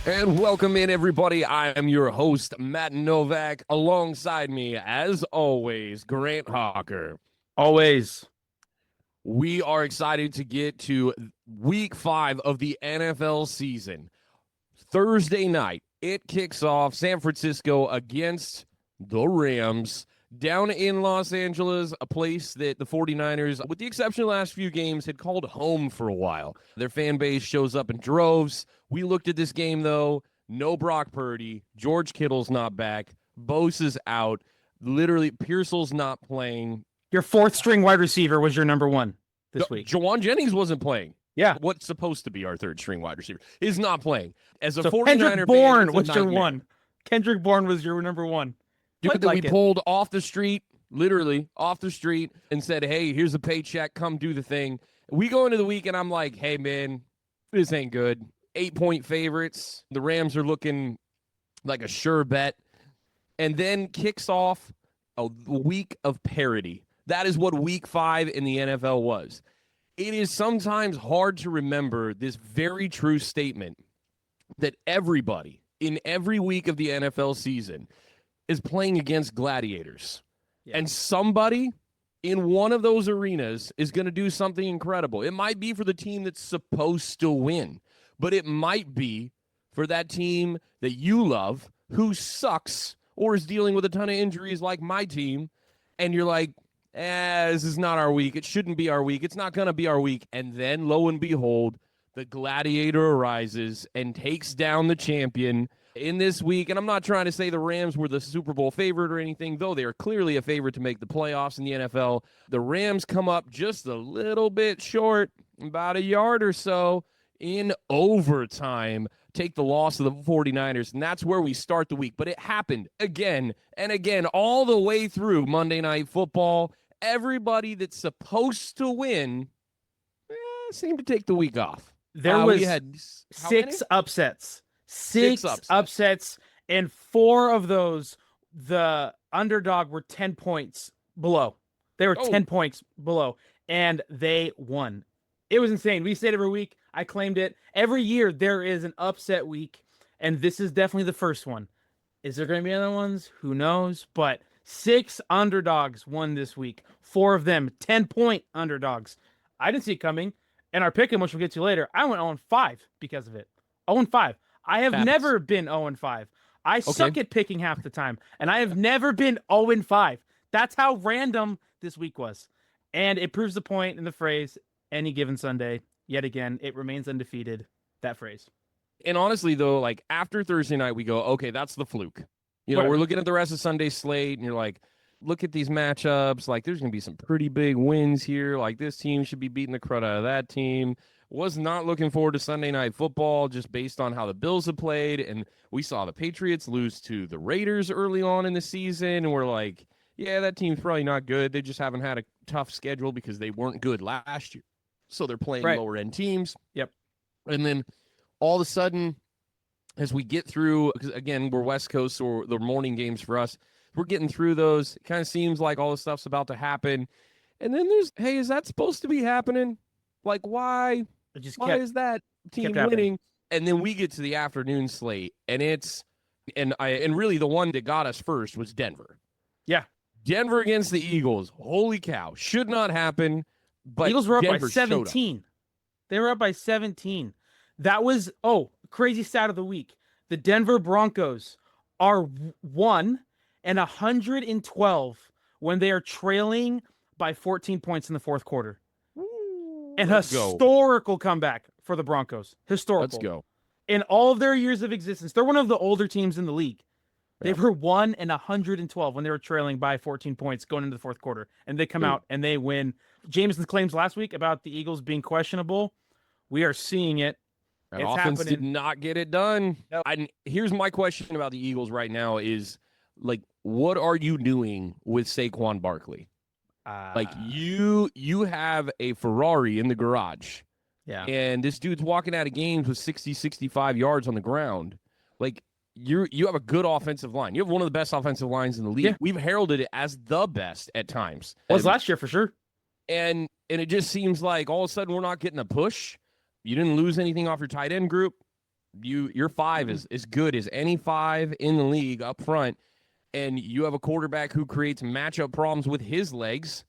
And welcome in, everybody. I am your host, Matt Novak. Alongside me, as always, Grant Hawker. Always. We are excited to get to week 5 of the NFL season. Thursday night, it kicks off San Francisco against the Rams down in Los Angeles, a place that the 49ers, with the exception of the last few games, had called home for a while. Their fan base shows up in droves. We looked at this game, though. No Brock Purdy. George Kittle's not back. Bosa's out. Literally, Pearsall's not playing. Your fourth string wide receiver was your number one this week. Jawan Jennings wasn't playing. Yeah. What's supposed to be our third string wide receiver is not playing. As a So 49er Kendrick Bourne fan, was your one. Kendrick Bourne was your number one. Dude that we pulled off the street, literally off the street, and said, hey, here's a paycheck. Come do the thing. We go into the week, and I'm like, hey, man, this ain't good. 8-point favorites. The Rams are looking like a sure bet. And then kicks off a week of parity. That is what week 5 in the NFL was. It is sometimes hard to remember this very true statement that everybody in every week of the NFL season is playing against gladiators. Yeah. And somebody in one of those arenas is going to do something incredible. It might be for the team that's supposed to win, but it might be for that team that you love who sucks or is dealing with a ton of injuries like my team, and you're like, this is not our week. It shouldn't be our week. It's not going to be our week. And then, lo and behold, the gladiator arises and takes down the champion in this week. And I'm not trying to say the Rams were the Super Bowl favorite or anything, though they are clearly a favorite to make the playoffs in the NFL. The Rams come up just a little bit short, about a yard or so, in overtime, take the loss of the 49ers, and that's where we start the week. But it happened again and again all the way through Monday Night Football. Everybody that's supposed to win seemed to take the week off. We had six upsets. Six upsets, and 4 of those, the underdog were 10 points below. They were 10 points below, and they won. It was insane. We say it every week. I claimed it. Every year there is an upset week, and this is definitely the first one. Is there going to be other ones? Who knows? But 6 underdogs won this week. 4 of them 10-point underdogs. I didn't see it coming. And our pick'em, which we'll get to later, I went 0-5 because of it. 0-5. I have never been 0-5. I suck at picking half the time, and I have never been 0-5. That's how random this week was. And it proves the point in the phrase, any given Sunday. Yet again, it remains undefeated, that phrase. And honestly, though, like after Thursday night, we go, okay, that's the fluke. You know, we're looking at the rest of Sunday's slate, and you're like, look at these matchups. Like, there's going to be some pretty big wins here. Like, this team should be beating the crud out of that team. Was not looking forward to Sunday Night Football just based on how the Bills have played. And we saw the Patriots lose to the Raiders early on in the season. And we're like, yeah, that team's probably not good. They just haven't had a tough schedule because they weren't good last year. So they're playing lower-end teams. Yep. And then all of a sudden, as we get through, because again, we're West Coast, so the morning games for us, we're getting through those. It kind of seems like all this stuff's about to happen. And then there's, hey, is that supposed to be happening? Like, why? Why is that team winning? And then we get to the afternoon slate, and and really the one that got us first was Denver. Yeah. Denver against the Eagles. Holy cow. Should not happen. But Eagles were up Denver by 17. They were up by 17. That was, crazy stat of the week. The Denver Broncos are 1-112 when they are trailing by 14 points in the fourth quarter. And historical comeback for the Broncos. Historical. Let's go. In all of their years of existence, they're one of the older teams in the league. They were 1-112 when they were trailing by 14 points going into the fourth quarter. And they come out and they win. Jameson's claims last week about the Eagles being questionable, we are seeing it. That offense did not get it done. No. Here's my question about the Eagles right now is, like, what are you doing with Saquon Barkley? Like, you have a Ferrari in the garage. Yeah. And this dude's walking out of games with 60, 65 yards on the ground. Like, you have a good offensive line. You have one of the best offensive lines in the league. Yeah. We've heralded it as the best at times. Was last year for sure. And it just seems like all of a sudden we're not getting a push. You didn't lose anything off your tight end group. Your five is as good as any five in the league up front, and you have a quarterback who creates matchup problems with his legs,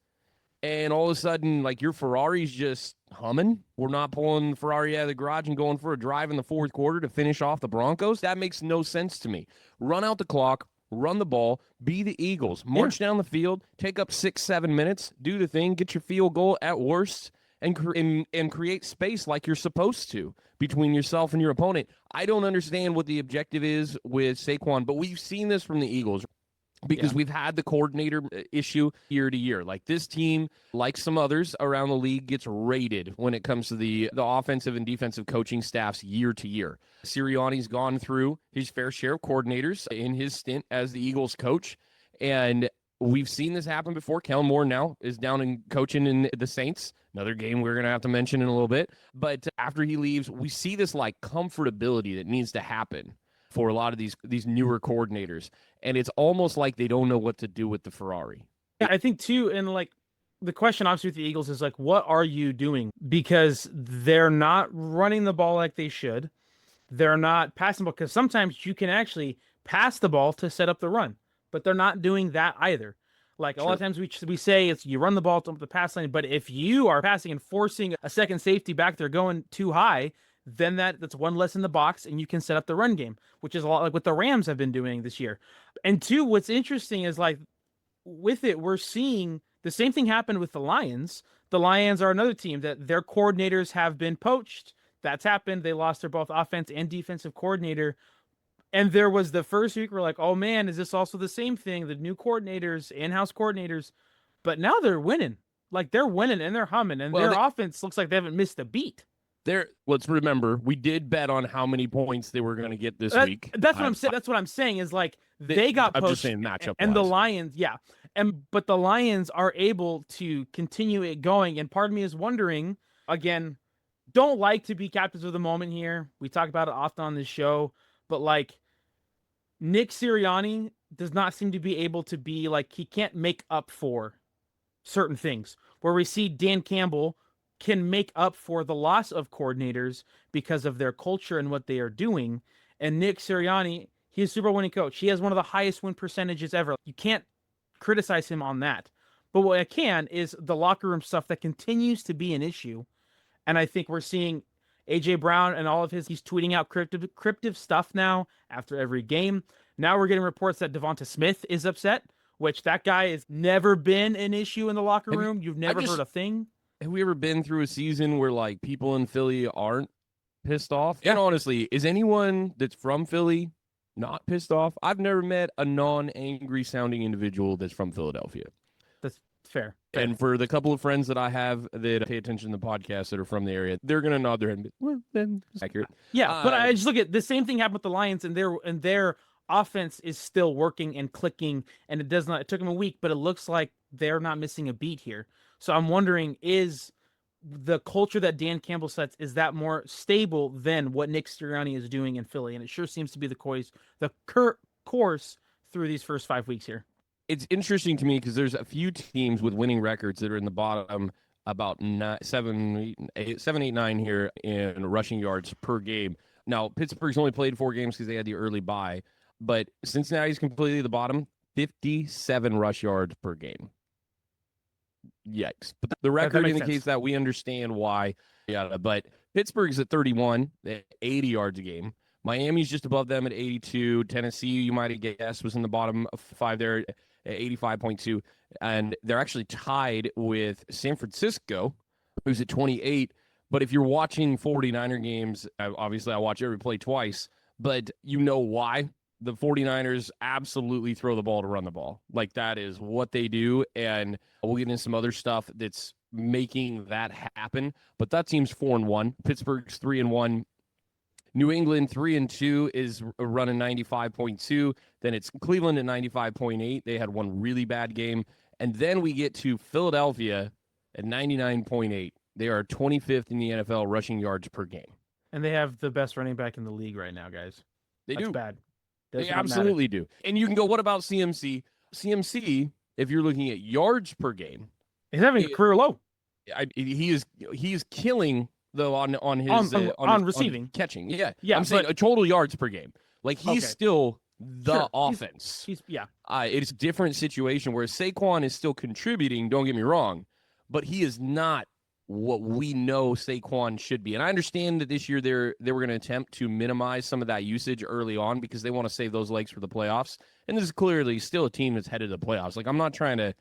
and all of a sudden, like, your Ferrari's just humming. We're not pulling the Ferrari out of the garage and going for a drive in the fourth quarter to finish off the Broncos. That makes no sense to me. Run out the clock, run the ball, be the Eagles. March down the field, take up 6-7 minutes, do the thing, get your field goal at worst, and create space like you're supposed to between yourself and your opponent. I don't understand what the objective is with Saquon, but we've seen this from the Eagles because we've had the coordinator issue year to year. Like, this team, like some others around the league, gets rated when it comes to the offensive and defensive coaching staffs year to year. Sirianni's gone through his fair share of coordinators in his stint as the Eagles coach, and we've seen this happen before. Kellen Moore now is down and coaching in the Saints, another game we're going to have to mention in a little bit. But after he leaves, we see this, like, comfortability that needs to happen for a lot of these newer coordinators. And it's almost like they don't know what to do with the Ferrari. Yeah, I think too, and like the question obviously with the Eagles is like, what are you doing? Because they're not running the ball like they should. They're not passing the ball, because sometimes you can actually pass the ball to set up the run, but they're not doing that either. Like, a lot of times we say it's you run the ball to the pass lane, but if you are passing and forcing a second safety back there going too high, then that's one less in the box, and you can set up the run game, which is a lot like what the Rams have been doing this year. And two, what's interesting is, like, with it, we're seeing the same thing happen with the Lions. The Lions are another team that their coordinators have been poached. That's happened. They lost their both offense and defensive coordinator. And there was the first week we're like, oh man, is this also the same thing? The new coordinators, in-house coordinators, but now they're winning. Like, they're winning and they're humming, and their offense looks like they haven't missed a beat. Let's remember, we did bet on how many points they were going to get this week. That's what I'm saying. That's what I'm saying is, like, they got poached. I'm just saying matchup. And the Lions, but the Lions are able to continue it going. And part of me is wondering, again, don't like to be captains of the moment here. We talk about it often on this show, but, like, Nick Sirianni does not seem to be able to be, like, he can't make up for certain things. Where we see Dan Campbell can make up for the loss of coordinators because of their culture and what they are doing. And Nick Sirianni, he's a Super Bowl winning coach. He has one of the highest win percentages ever. You can't criticize him on that. But what I can is the locker room stuff that continues to be an issue. And I think we're seeing AJ Brown and all of he's tweeting out cryptic stuff now after every game. Now we're getting reports that Devonta Smith is upset, which that guy has never been an issue in the locker room. You've never heard a thing. Have we ever been through a season where, like, people in Philly aren't pissed off? Yeah. And honestly, is anyone that's from Philly not pissed off? I've never met a non-angry sounding individual that's from Philadelphia. That's fair. And for the couple of friends that I have that pay attention to the podcast that are from the area, they're going to nod their head and be, well, then it's accurate. Yeah, but I just look at the same thing happened with the Lions, and their offense is still working and clicking, and it took them a week, but it looks like they're not missing a beat here. So I'm wondering, is the culture that Dan Campbell sets, is that more stable than what Nick Sirianni is doing in Philly? And it sure seems to be the course through these first 5 weeks here. It's interesting to me because there's a few teams with winning records that are in the bottom about 7, 8, 9 here in rushing yards per game. Now, Pittsburgh's only played 4 games because they had the early bye, but Cincinnati's completely the bottom, 57 rush yards per game. Yikes. But the record indicates that we understand why. Yeah, but Pittsburgh's at 31, 80 yards a game. Miami's just above them at 82. Tennessee, you might have guessed, was in the bottom 5 there at 85.2. And they're actually tied with San Francisco, who's at 28. But if you're watching 49er games, obviously I watch every play twice, but you know why. The 49ers absolutely throw the ball to run the ball. Like, that is what they do. And we'll get into some other stuff that's making that happen. But that team's 4-1. Pittsburgh's 3-1. New England 3-2 is running 95.2. Then it's Cleveland at 95.8. They had one really bad game. And then we get to Philadelphia at 99.8. They are 25th in the NFL rushing yards per game. And they have the best running back in the league right now, guys. That's do. Bad. They absolutely do. And you can go, what about CMC? CMC, if you're looking at yards per game, he's having a career low. He is killing though on his on receiving, on catching. Yeah, yeah. I'm saying total yards per game. Like he's still the offense. He's it's a different situation where Saquon is still contributing. Don't get me wrong, but he is not what we know Saquon should be. And I understand that this year they were going to attempt to minimize some of that usage early on because they want to save those legs for the playoffs. And this is clearly still a team that's headed to the playoffs. Like I'm not trying to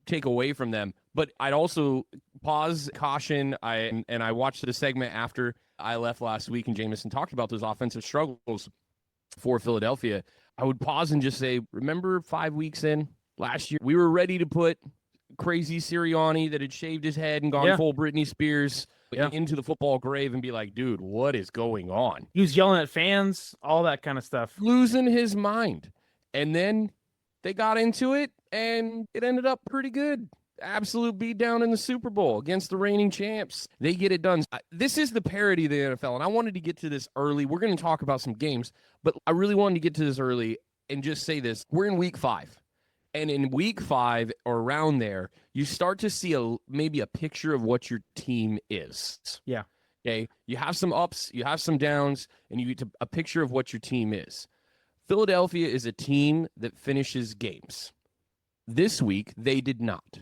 take away from them, but I'd also caution. I watched the segment after I left last week and Jameson talked about those offensive struggles for Philadelphia. I would pause and just say, remember 5 weeks in last year, we were ready to put crazy Sirianni that had shaved his head and gone full Britney Spears into the football grave and be like, dude, what is going on? He was yelling at fans, all that kind of stuff. Losing his mind. And then they got into it, and it ended up pretty good. Absolute beatdown in the Super Bowl against the reigning champs. They get it done. This is the parody of the NFL, and I wanted to get to this early. We're going to talk about some games, but I really wanted to get to this early and just say this. We're in week 5. And in week 5 or around there, you start to see maybe a picture of what your team is. Yeah. Okay. You have some ups, you have some downs, and you get a picture of what your team is. Philadelphia is a team that finishes games. This week, they did not.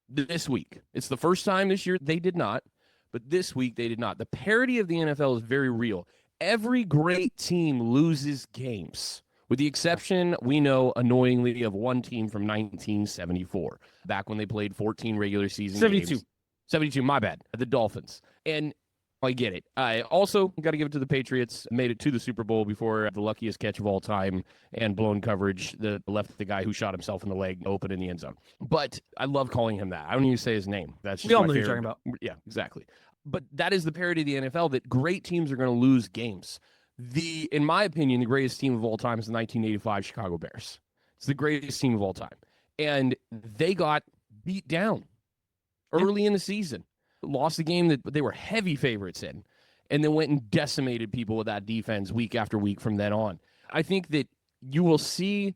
This week. It's the first time this year they did not, but this week they did not. The parity of the NFL is very real. Every great team loses games. With the exception, we know, annoyingly, of one team from 1974, back when they played 14 regular season 72. games. 72, my bad. The Dolphins. And I get it. I also got to give it to the Patriots. Made it to the Super Bowl before the luckiest catch of all time and blown coverage that left the guy who shot himself in the leg open in the end zone. But I love calling him that. I don't even say his name. That's just we all my know who favorite. you're talking about. Yeah, exactly. But that is the parody of the NFL, that great teams are going to lose games. In my opinion, the greatest team of all time is the 1985 Chicago Bears. It's the greatest team of all time. And they got beat down early in the season. Lost a game that they were heavy favorites in, and then went and decimated people with that defense week after week from then on. I think that you will see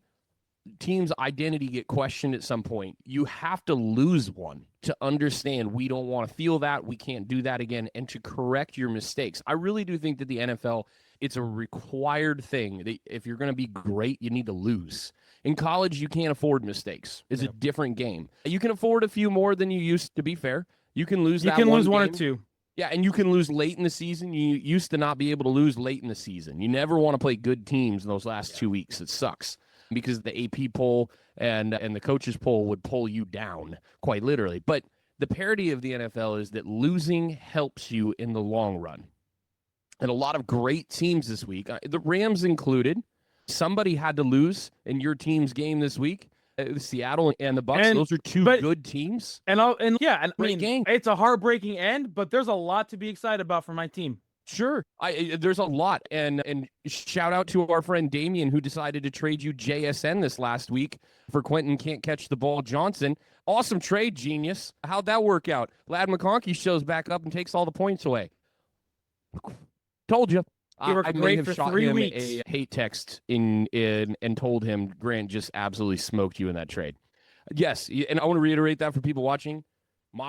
teams' identity get questioned at some point. You have to lose one to understand we don't want to feel that, we can't do that again, and to correct your mistakes. I really do think that the NFL, it's a required thing that if you're going to be great, you need to lose. In college, you can't afford mistakes. It's a different game. You can afford a few more than you used to, be fair. You can lose that one. You can lose one or two. Yeah, and you can lose late in the season. You used to not be able to lose late in the season. You never want to play good teams in those last 2 weeks. It sucks because the AP poll and the coaches poll would pull you down, quite literally. But the parity of the NFL is that losing helps you in the long run. And a lot of great teams this week, the Rams included, somebody had to lose in your team's game this week. Seattle and the Bucs, those are two good teams. And I mean, it's a heartbreaking end, but there's a lot to be excited about for my team. Sure. There's a lot. And shout out to our friend Damien, who decided to trade you JSN this last week for Quentin Can't Catch the Ball Johnson. Awesome trade, genius. How'd that work out? Lad McConkey shows back up and takes all the points away. Told you. I may have shot him a hate text and told him Grant just absolutely smoked you in that trade. Yes, and I want to reiterate that for people watching.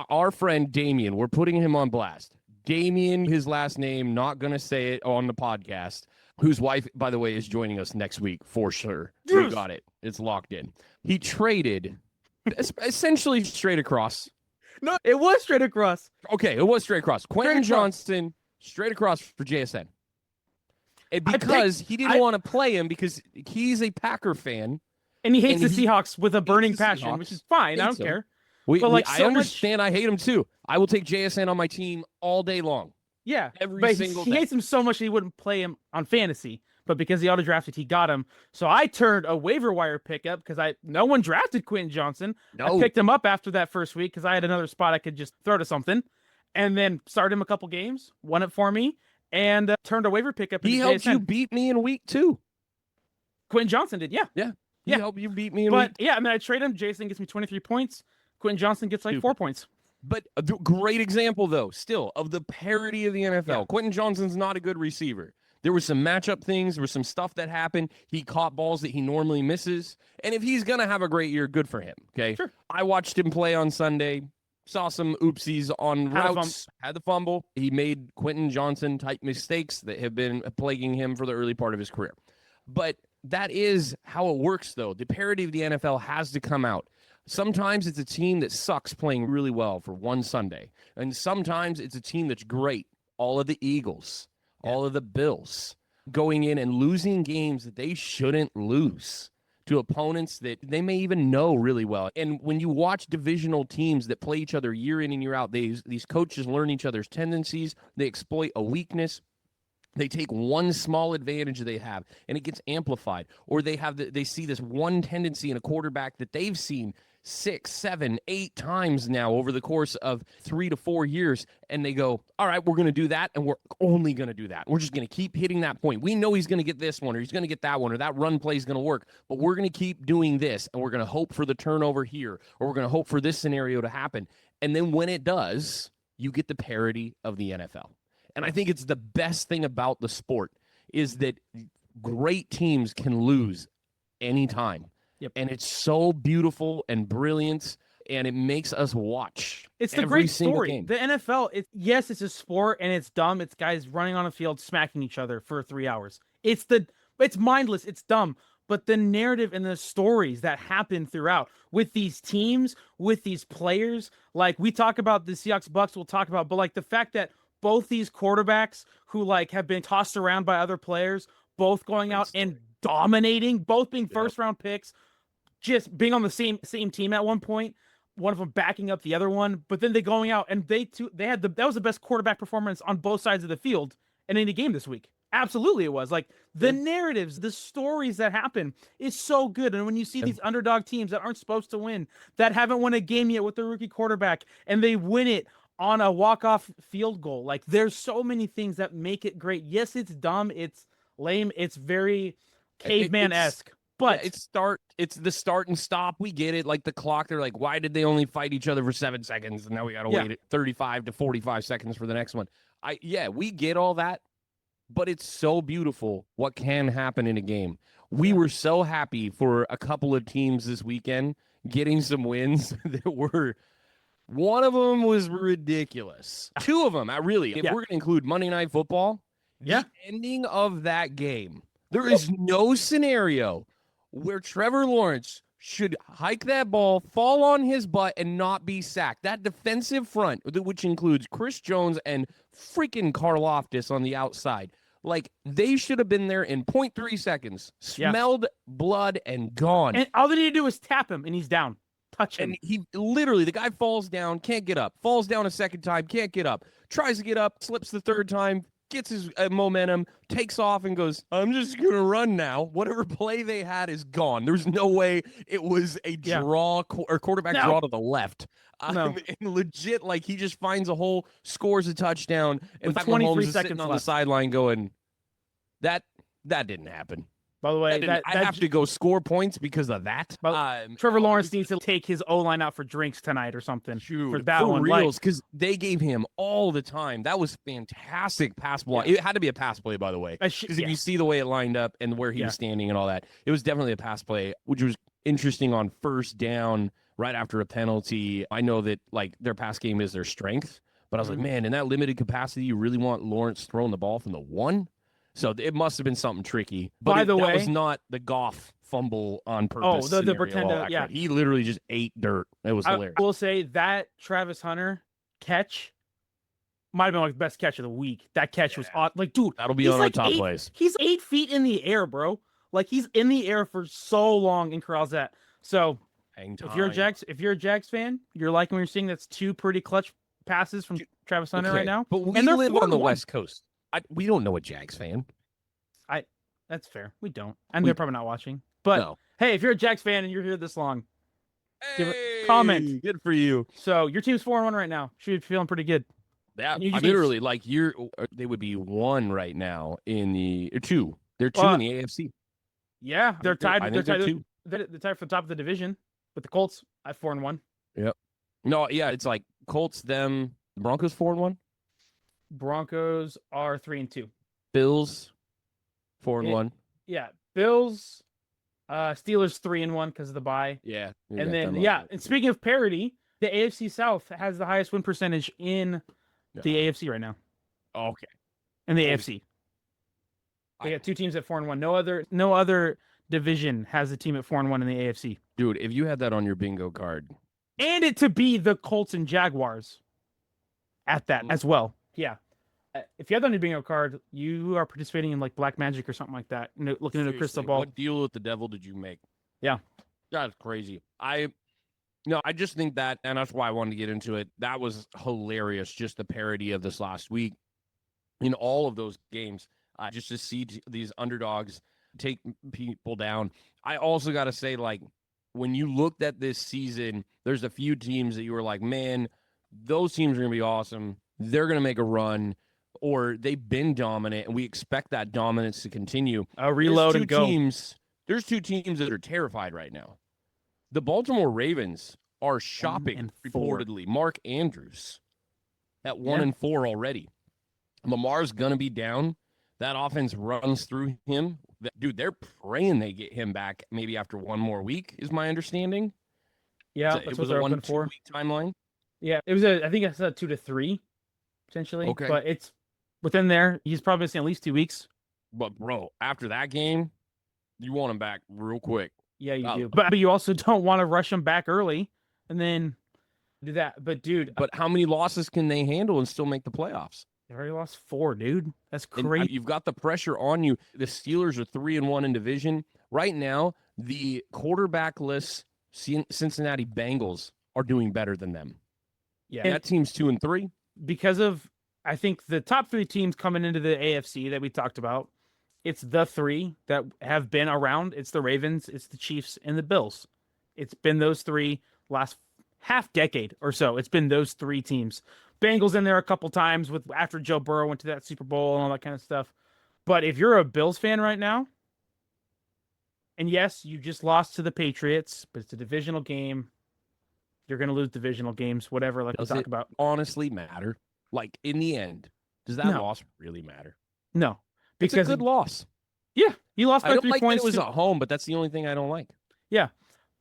Our friend Damien, we're putting him on blast. Damien, his last name, not going to say it on the podcast, whose wife, by the way, is joining us next week for sure. We got it. It's locked in. He traded essentially straight across. No, it was straight across. Okay, it was straight across. Quentin Johnston, straight across for JSN. And because he didn't want to play him because he's a Packer fan. And he hates the Seahawks with a burning passion, which is fine. I don't care. I understand. I hate him too. I will take JSN on my team all day long. Yeah. Every single day. He hates him so much that he wouldn't play him on fantasy. But because he auto-drafted, he got him. So I turned a waiver wire pickup because no one drafted Quentin Johnson. No. I picked him up after that first week because I had another spot I could just throw to something. And then started him a couple games, won it for me. And turned a waiver pickup. He helped you beat me in week 2. Quentin Johnson did, yeah. He helped you beat me in week 2. Yeah, I mean, I trade him. Jason gets me 23 points. Quentin Johnson gets 4 points. But a great example, though, still, of the parity of the NFL. Yeah. Quentin Johnson's not a good receiver. There were some matchup things. There was some stuff that happened. He caught balls that he normally misses. And if he's going to have a great year, good for him, okay? Sure. I watched him play on Sunday. saw some oopsies on routes, had the fumble. He made Quentin Johnson type mistakes that have been plaguing him for the early part of his career. But that is how it works, though. The parity of the NFL has to come out. Sometimes it's a team that sucks playing really well for one Sunday. And sometimes it's a team that's great. All of the Eagles, all of the Bills going in and losing games that they shouldn't lose to opponents that they may even know really well. And when you watch divisional teams that play each other year in and year out, these coaches learn each other's tendencies. They exploit a weakness. They take one small advantage they have, and it gets amplified. Or they see this one tendency in a quarterback that they've seen 6, 7, 8 times now over the course of 3 to 4 years, and they go, all right, we're going to do that, and we're only going to do that. We're just going to keep hitting that point. We know he's going to get this one, or he's going to get that one, or that run play is going to work, but we're going to keep doing this, and we're going to hope for the turnover here, or we're going to hope for this scenario to happen. And then when it does, you get the parity of the NFL. And I think it's the best thing about the sport is that great teams can lose anytime. Yep. And it's so beautiful and brilliant, and it makes us watch. It's the great story. Game. The NFL, yes, it's a sport, and it's dumb. It's guys running on a field smacking each other for 3 hours. It's mindless. It's dumb. But the narrative and the stories that happen throughout with these teams, with these players, like we talk about the Seahawks Bucks, we'll talk about, but like the fact that both these quarterbacks who like have been tossed around by other players, both going out and dominating, both being first round picks, just being on the same team at one point, one of them backing up the other one, but then they going out and that was the best quarterback performance on both sides of the field in any game this week. Absolutely it was. Like the narratives, the stories that happen is so good. And when you see these underdog teams that aren't supposed to win, that haven't won a game yet with their rookie quarterback, and they win it on a walk-off field goal. Like there's so many things that make it great. Yes, it's dumb, it's lame, it's very caveman-esque. But it's the start and stop. We get it. Like the clock, they're like, why did they only fight each other for 7 seconds? And now we got to wait 35 to 45 seconds for the next one. We get all that, but it's so beautiful what can happen in a game. We were so happy for a couple of teams this weekend getting some wins that were. One of them was ridiculous. 2 of them, really. If we're going to include Monday Night Football, the ending of that game, there is no scenario where Trevor Lawrence should hike that ball, fall on his butt, and not be sacked. That defensive front, which includes Chris Jones and freaking Karlaftis on the outside, like they should have been there in 0.3 seconds, smelled blood and gone. And all they need to do is tap him, and he's down. Touch him. And he literally, the guy falls down, can't get up, falls down a second time, can't get up, tries to get up, slips the third time, gets his momentum, takes off and goes, I'm just going to run now. Whatever play they had is gone. There's no way it was a draw or quarterback draw to the left. And legit, like he just finds a hole, scores a touchdown, and Pat Mahomes is sitting on the sideline going, that didn't happen. By the way, I have to go score points because of that. Trevor Lawrence needs to take his O-line out for drinks tonight or something. For that one. Reals, because they gave him all the time. That was fantastic pass play. It had to be a pass play, by the way. Because if you see the way it lined up and where he was standing and all that, it was definitely a pass play, which was interesting on first down right after a penalty. I know that like their pass game is their strength, but I was like, man, in that limited capacity, you really want Lawrence throwing the ball from the 1? So it must have been something tricky. But by the way, that was not the Goff fumble on purpose. Oh, the pretend, He literally just ate dirt. It was hilarious. I will say that Travis Hunter catch might have been like the best catch of the week. That catch was odd. Like, dude, that'll be on our top plays. He's 8 feet in the air, bro. Like he's in the air for so long in corrals that. So if you're a Jags fan, you're liking what you're seeing. That's 2 pretty clutch passes from Travis Hunter right now. But we live on the West Coast. We don't know a Jags fan. That's fair. We don't. And they're probably not watching. But hey, if you're a Jags fan and you're here this long, give a comment. Good for you. So your team's 4-1 right now. Should be feeling pretty good. Yeah, literally, like they would be 1 right now in the 2. They're 2 in the AFC. Yeah, they're tied. They're tied 2. They're tied for the top of the division with the Colts at 4-1. Yep. No, yeah, it's like Colts, them, the Broncos 4-1. Broncos are 3-2. Bills 4-1. Yeah, Bills, Steelers 3-1 because of the bye. Yeah, and then and speaking of parity, The AFC South has the highest win percentage in the AFC right now. Okay. In the AFC. They got 2 teams at 4-1. No other division has a team at 4-1 in the AFC. Dude, if you had that on your bingo card. And it to be the Colts and Jaguars at that as well. Yeah. If you have that on your bingo card, you are participating in like black magic or something like that. Looking at a crystal ball. What deal with the devil did you make? Yeah. That's crazy. I just think that, and that's why I wanted to get into it. That was hilarious. Just the parody of this last week in all of those games, just to see these underdogs take people down. I also got to say, like, when you looked at this season, there's a few teams that you were like, man, those teams are going to be awesome. They're going to make a run, or they've been dominant, and we expect that dominance to continue. Reload and go. There's 2 teams that are terrified right now. The Baltimore Ravens are shopping, reportedly. Mark Andrews at 1-4 already. Lamar's going to be down. That offense runs through him. Dude, they're praying they get him back maybe after 1 more week, is my understanding. Yeah, it was a 1-2 week timeline. Yeah, I think it's a 2 to 3, potentially. Okay. But it's within there. He's probably missing at least 2 weeks. But, bro, after that game, you want him back real quick. Yeah, you do. But you also don't want to rush him back early and then do that. But, dude. But how many losses can they handle and still make the playoffs? They already lost 4, dude. That's crazy. And you've got the pressure on you. The Steelers are 3-1 in division. Right now, the quarterbackless Cincinnati Bengals are doing better than them. Yeah. And that team's 2-3. Because of, I think, the top 3 teams coming into the AFC that we talked about, it's the 3 that have been around. It's the Ravens, it's the Chiefs, and the Bills. It's been those 3 last half decade or so. It's been those 3 teams. Bengals in there a couple times after Joe Burrow went to that Super Bowl and all that kind of stuff. But if you're a Bills fan right now, and yes, you just lost to the Patriots, but it's a divisional game. You're going to lose divisional games, whatever, like we talk about. Honestly matter? Like, in the end, does that loss really matter? No. Because it's a good loss. Yeah. You lost by 3 points. That it was at home, but that's the only thing I don't like. Yeah.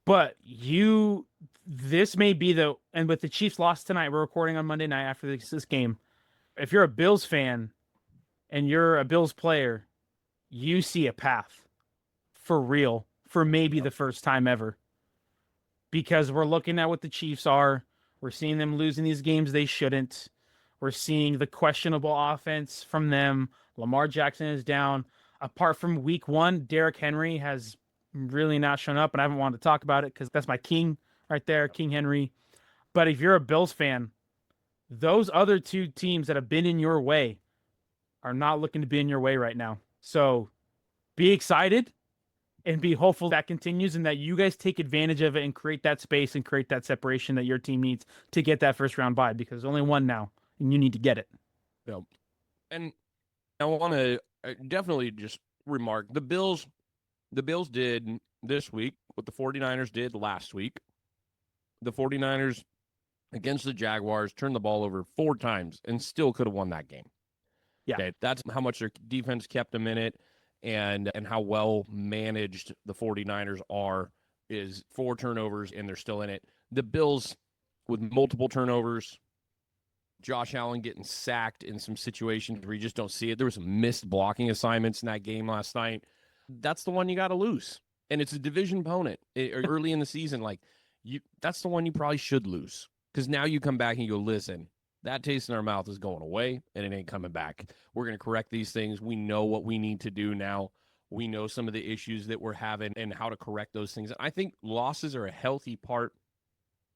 But this may be and with the Chiefs loss tonight, we're recording on Monday night after this game. If you're a Bills fan and you're a Bills player, you see a path for real for maybe the first time ever. Because we're looking at what the Chiefs are. We're seeing them losing these games they shouldn't. We're seeing the questionable offense from them. Lamar Jackson is down. Apart from week 1, Derrick Henry has really not shown up, and I haven't wanted to talk about it because that's my king right there, King Henry. But if you're a Bills fan, those other 2 teams that have been in your way are not looking to be in your way right now. So be excited and be hopeful that continues and that you guys take advantage of it and create that space and create that separation that your team needs to get that first round bye, because there's only 1 now and you need to get it. Yeah. And I want to definitely just remark the Bills did this week what the 49ers did last week. The 49ers against the Jaguars turned the ball over 4 times and still could have won that game. Yeah. Okay, that's how much their defense kept them in it and how well managed the 49ers are, is 4 turnovers and they're still in it. The Bills with multiple turnovers, Josh Allen getting sacked in some situations where you just don't see it. There was some missed blocking assignments in that game last night. That's the one you got to lose. And it's a division opponent early in the season. Like, that's the one you probably should lose. Because now you come back and you go, listen, that taste in our mouth is going away and it ain't coming back. We're going to correct these things. We know what we need to do now. We know some of the issues that we're having and how to correct those things. I think losses are a healthy part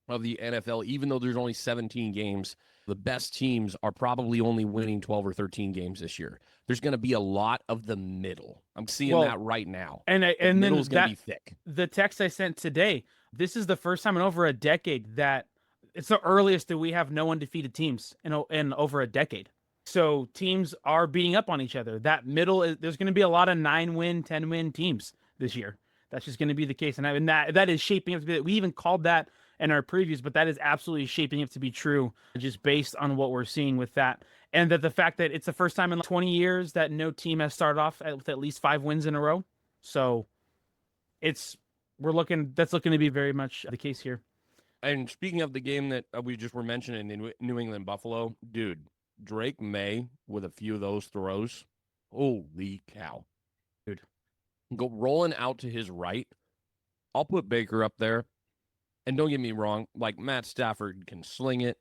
of the NFL, even though there's only 17 games. The best teams are probably only winning 12 or 13 games this year. There's going to be a lot of the middle. I'm seeing that right now. And the middle's going to be thick. The text I sent today, this is the first time in over a decade that it's the earliest that we have no undefeated teams in over a decade. So teams are beating up on each other. That middle, there's going to be a lot of 9-win, 10-win teams this year. That's just going to be the case. And that is shaping up to be, we even called that in our previews, but that is absolutely shaping up to be true just based on what we're seeing with that. And that the fact that it's the first time in 20 years that no team has started off with at least 5 wins in a row. So that's looking to be very much the case here. And speaking of the game that we just were mentioning in New England Buffalo, dude, Drake May with a few of those throws. Holy cow. Dude. Go rolling out to his right. I'll put Baker up there. And don't get me wrong, like Matt Stafford can sling it.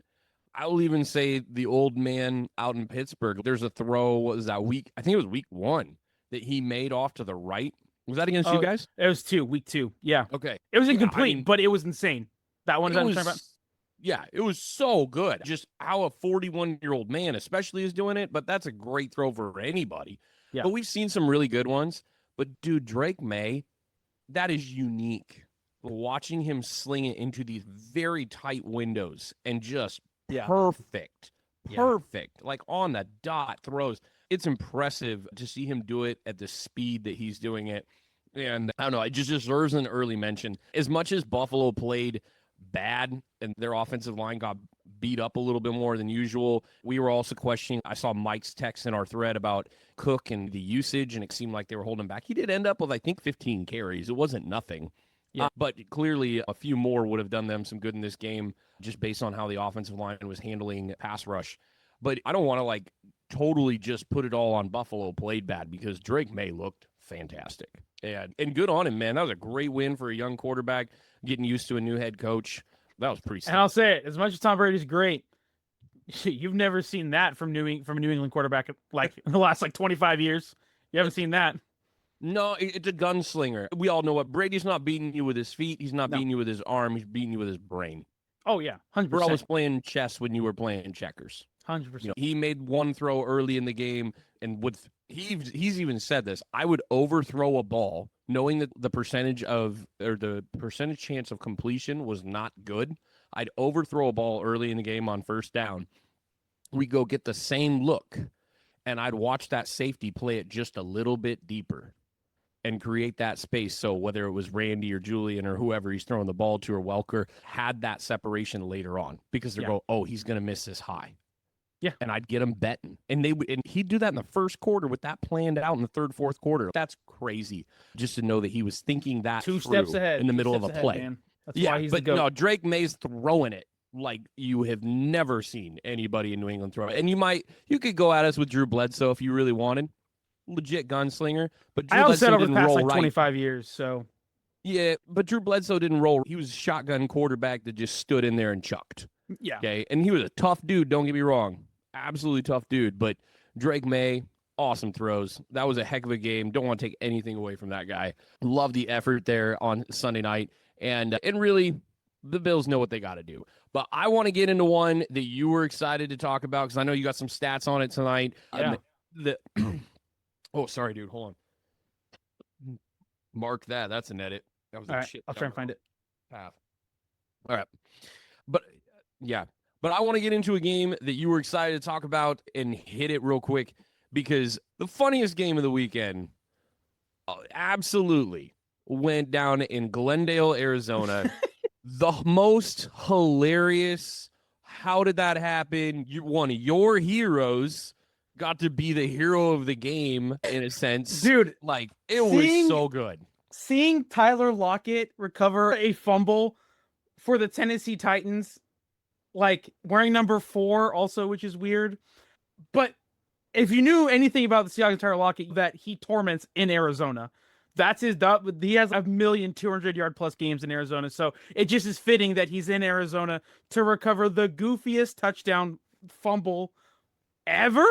I will even say the old man out in Pittsburgh, there's a throw, what was that week? I think it was week 1 that he made off to the right. Was that against you guys? It was week 2. Yeah. Okay. It was incomplete, but it was insane. That one I'm talking about. Yeah, it was so good. Just how a 41-year-old man especially is doing it, but that's a great throw for anybody. Yeah. But we've seen some really good ones. But dude, Drake May, that is unique. Watching him sling it into these very tight windows and just perfect, like on the dot throws. It's impressive to see him do it at the speed that he's doing it. And I don't know, it just deserves an early mention. As much as Buffalo played bad and their offensive line got beat up a little bit more than usual, we were also questioning. I saw Mike's text in our thread about Cook and the usage, and it seemed like they were holding back. He did end up with, I think, 15 carries. It wasn't nothing. Yeah. But clearly a few more would have done them some good in this game just based on how the offensive line was handling pass rush. But I don't want to like totally just put it all on Buffalo played bad, because Drake May looked fantastic. And good on him, man. That was a great win for a young quarterback, getting used to a new head coach. That was pretty simple. And I'll say it, as much as Tom Brady's great, you've never seen that from a New England quarterback like in the last 25 years. You haven't seen that. No, it's a gunslinger. We all know what Brady's not beating you with his feet. He's not beating you with his arm. He's beating you with his brain. Oh, yeah. 100%. We're always playing chess when you were playing checkers. 100%. He made one throw early in the game, and he's even said this. I would overthrow a ball knowing that the percentage chance of completion was not good. I'd overthrow a ball early in the game on first down. We go get the same look, and I'd watch that safety play it just a little bit deeper and create that space. So whether it was Randy or Julian or whoever he's throwing the ball to, or Welker, had that separation later on, because they go, oh, he's going to miss this high. Yeah. And I'd get him betting. And he'd do that in the first quarter with that planned out in the third, fourth quarter. That's crazy. Just to know that he was thinking that two steps ahead in the middle of a play. Man. That's why he's the GOAT. No, Drake May's throwing it like you have never seen anybody in New England throw it. And you could go at us with Drew Bledsoe if you really wanted. Legit gunslinger. But Drew Bledsoe said over the past 25 years, so. Yeah, but Drew Bledsoe didn't roll. He was a shotgun quarterback that just stood in there and chucked. Yeah. Okay. And he was a tough dude, don't get me wrong. Absolutely tough dude. But Drake May, awesome throws. That was a heck of a game. Don't want to take anything away from that guy. Love the effort there on Sunday night. And really, the Bills know what they got to do. But I want to get into one that you were excited to talk about, because I know you got some stats on it tonight. Yeah. Oh, sorry, dude. Hold on. Mark that. That's an edit. That was all a right, shit. I'll try and find it. Path. All right. But, yeah. But I want to get into a game that you were excited to talk about and hit it real quick, because the funniest game of the weekend absolutely went down in Glendale, Arizona. The most hilarious. How did that happen? One of your heroes got to be the hero of the game, in a sense. Dude, like, it was so good. Seeing Tyler Lockett recover a fumble for the Tennessee Titans, like wearing number 4 also, which is weird. But if you knew anything about the Seahawks and Tyler Lockett, that he torments in Arizona. That's he has 1,200,000 plus games in Arizona. So it just is fitting that he's in Arizona to recover the goofiest touchdown fumble ever.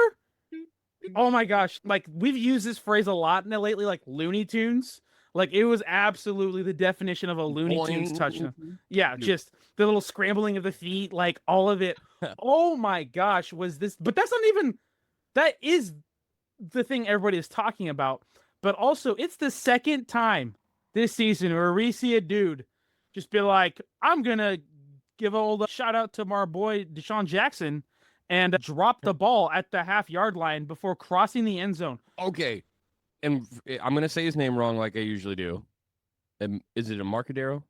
Oh my gosh. Like, we've used this phrase a lot lately, like Looney Tunes. Like, it was absolutely the definition of a Looney Tunes touchdown. Yeah, just the little scrambling of the feet, like all of it. Oh my gosh, was this? But that is the thing everybody is talking about. But also, it's the second time this season where we see a dude just be like, I'm going to give a little shout out to my boy Deshaun Jackson and drop the ball at the half-yard line before crossing the end zone. Okay. And I'm going to say his name wrong like I usually do. Is it a Marcadero?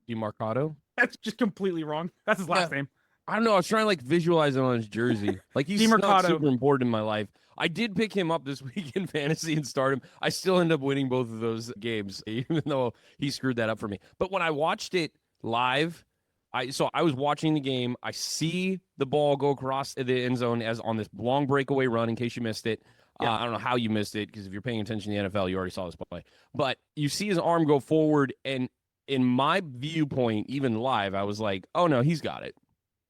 DeMarcado? That's just completely wrong. That's his last name. I don't know. I was trying to visualize it on his jersey. Like, he's not super important in my life. I did pick him up this week in fantasy and start him. I still end up winning both of those games, even though he screwed that up for me. But when I watched it live, I was watching the game. I see the ball go across the end zone as on this long breakaway run. In case you missed it, I don't know how you missed it because if you're paying attention to the NFL, you already saw this play. But you see his arm go forward, and in my viewpoint, even live, I was like, "Oh no, he's got it."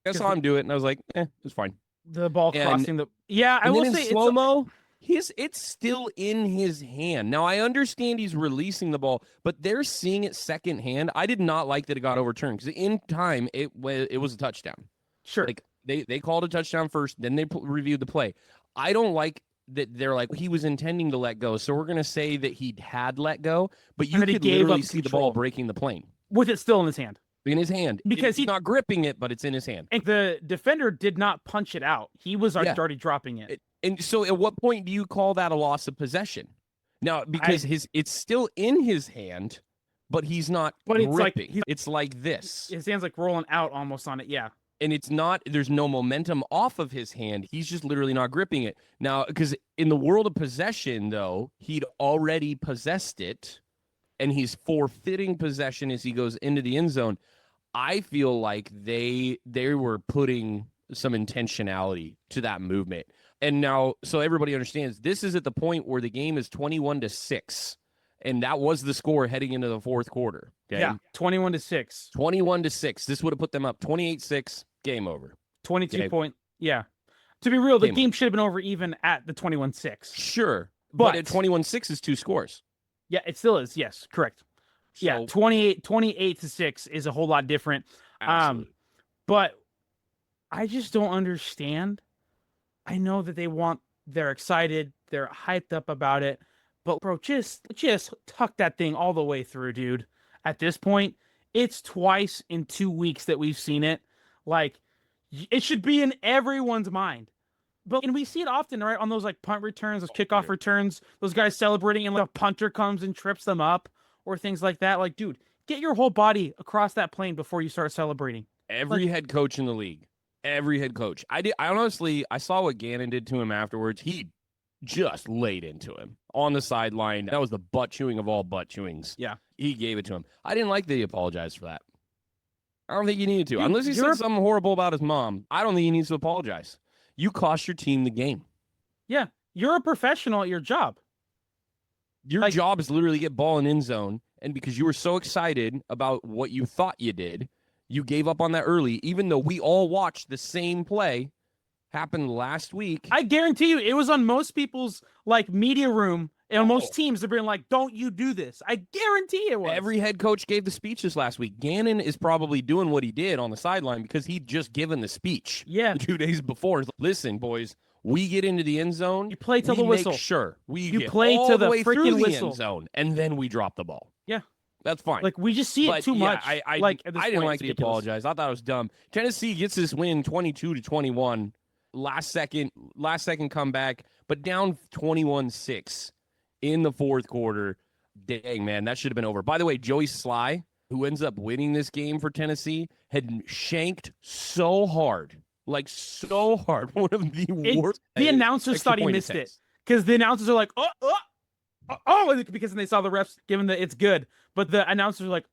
I saw him do it, and I was like, it's fine." The ball crossing the I will say slow mo. It's still in his hand. Now, I understand he's releasing the ball, but they're seeing it secondhand. I did not like that it got overturned because in time, it was a touchdown. Sure. Like, they called a touchdown first, then they reviewed the play. I don't like that they're like, he was intending to let go, so we're going to say that he had let go, but you could literally see the ball breaking the plane. With it still in his hand. In his hand. Because he's not gripping it, but it's in his hand. And the defender did not punch it out. He was already dropping it. And so at what point do you call that a loss of possession? Now, because it's still in his hand, but he's not gripping. It's like this. His hand's like rolling out almost on it, yeah. And there's no momentum off of his hand. He's just literally not gripping it. Now, because in the world of possession, though, he'd already possessed it, and he's forfeiting possession as he goes into the end zone. I feel like they were putting some intentionality to that movement. And now, so everybody understands, this is at the point where the game is 21-6, and that was the score heading into the fourth quarter. Okay? Yeah, 21-6. 21-6. This would have put them up 28-6. Game over. 22 point. Yeah. To be real, the game should have been over even at the 21-6. Sure, but at 21-6 is 2 scores. Yeah, it still is. Yes, correct. So, yeah, 28-6 is a whole lot different. Absolutely. But I just don't understand. I know that they're excited, they're hyped up about it, but bro, just tuck that thing all the way through, dude. At this point, it's twice in 2 weeks that we've seen it. Like, it should be in everyone's mind. And we see it often, right? On those like punt returns, those kickoff returns, those guys celebrating and like a punter comes and trips them up or things like that. Like, dude, get your whole body across that plane before you start celebrating. Every head coach in the league. Every head coach. I honestly saw what Gannon did to him afterwards. He just laid into him on the sideline. That was the butt chewing of all butt chewings. Yeah. He gave it to him. I didn't like that he apologized for that. I don't think he needed to. Dude, unless he said something horrible about his mom, I don't think he needs to apologize. You cost your team the game. Yeah. You're a professional at your job. Your job is to literally get ball in end zone, and because you were so excited about what you thought you did, you gave up on that early, even though we all watched the same play happen last week. I guarantee you it was on most people's like media room and most teams. They're being like, don't you do this. I guarantee it was. Every head coach gave the speeches last week. Gannon is probably doing what he did on the sideline because he'd just given the speech 2 days before. Listen, boys, we get into the end zone. You play till the whistle. Make sure we you get play all to the way freaking through the whistle end zone, and then we drop the ball. Yeah. That's fine. Like, we just see it too much. I didn't like the apologize. I thought it was dumb. Tennessee gets this win 22-21. Last second comeback, but down 21-6 in the fourth quarter. Dang, man, that should have been over. By the way, Joey Sly, who ends up winning this game for Tennessee, had shanked so hard. One of the worst. The announcers thought he missed it because the announcers are like, because they saw the refs giving it's good. But the announcers are like,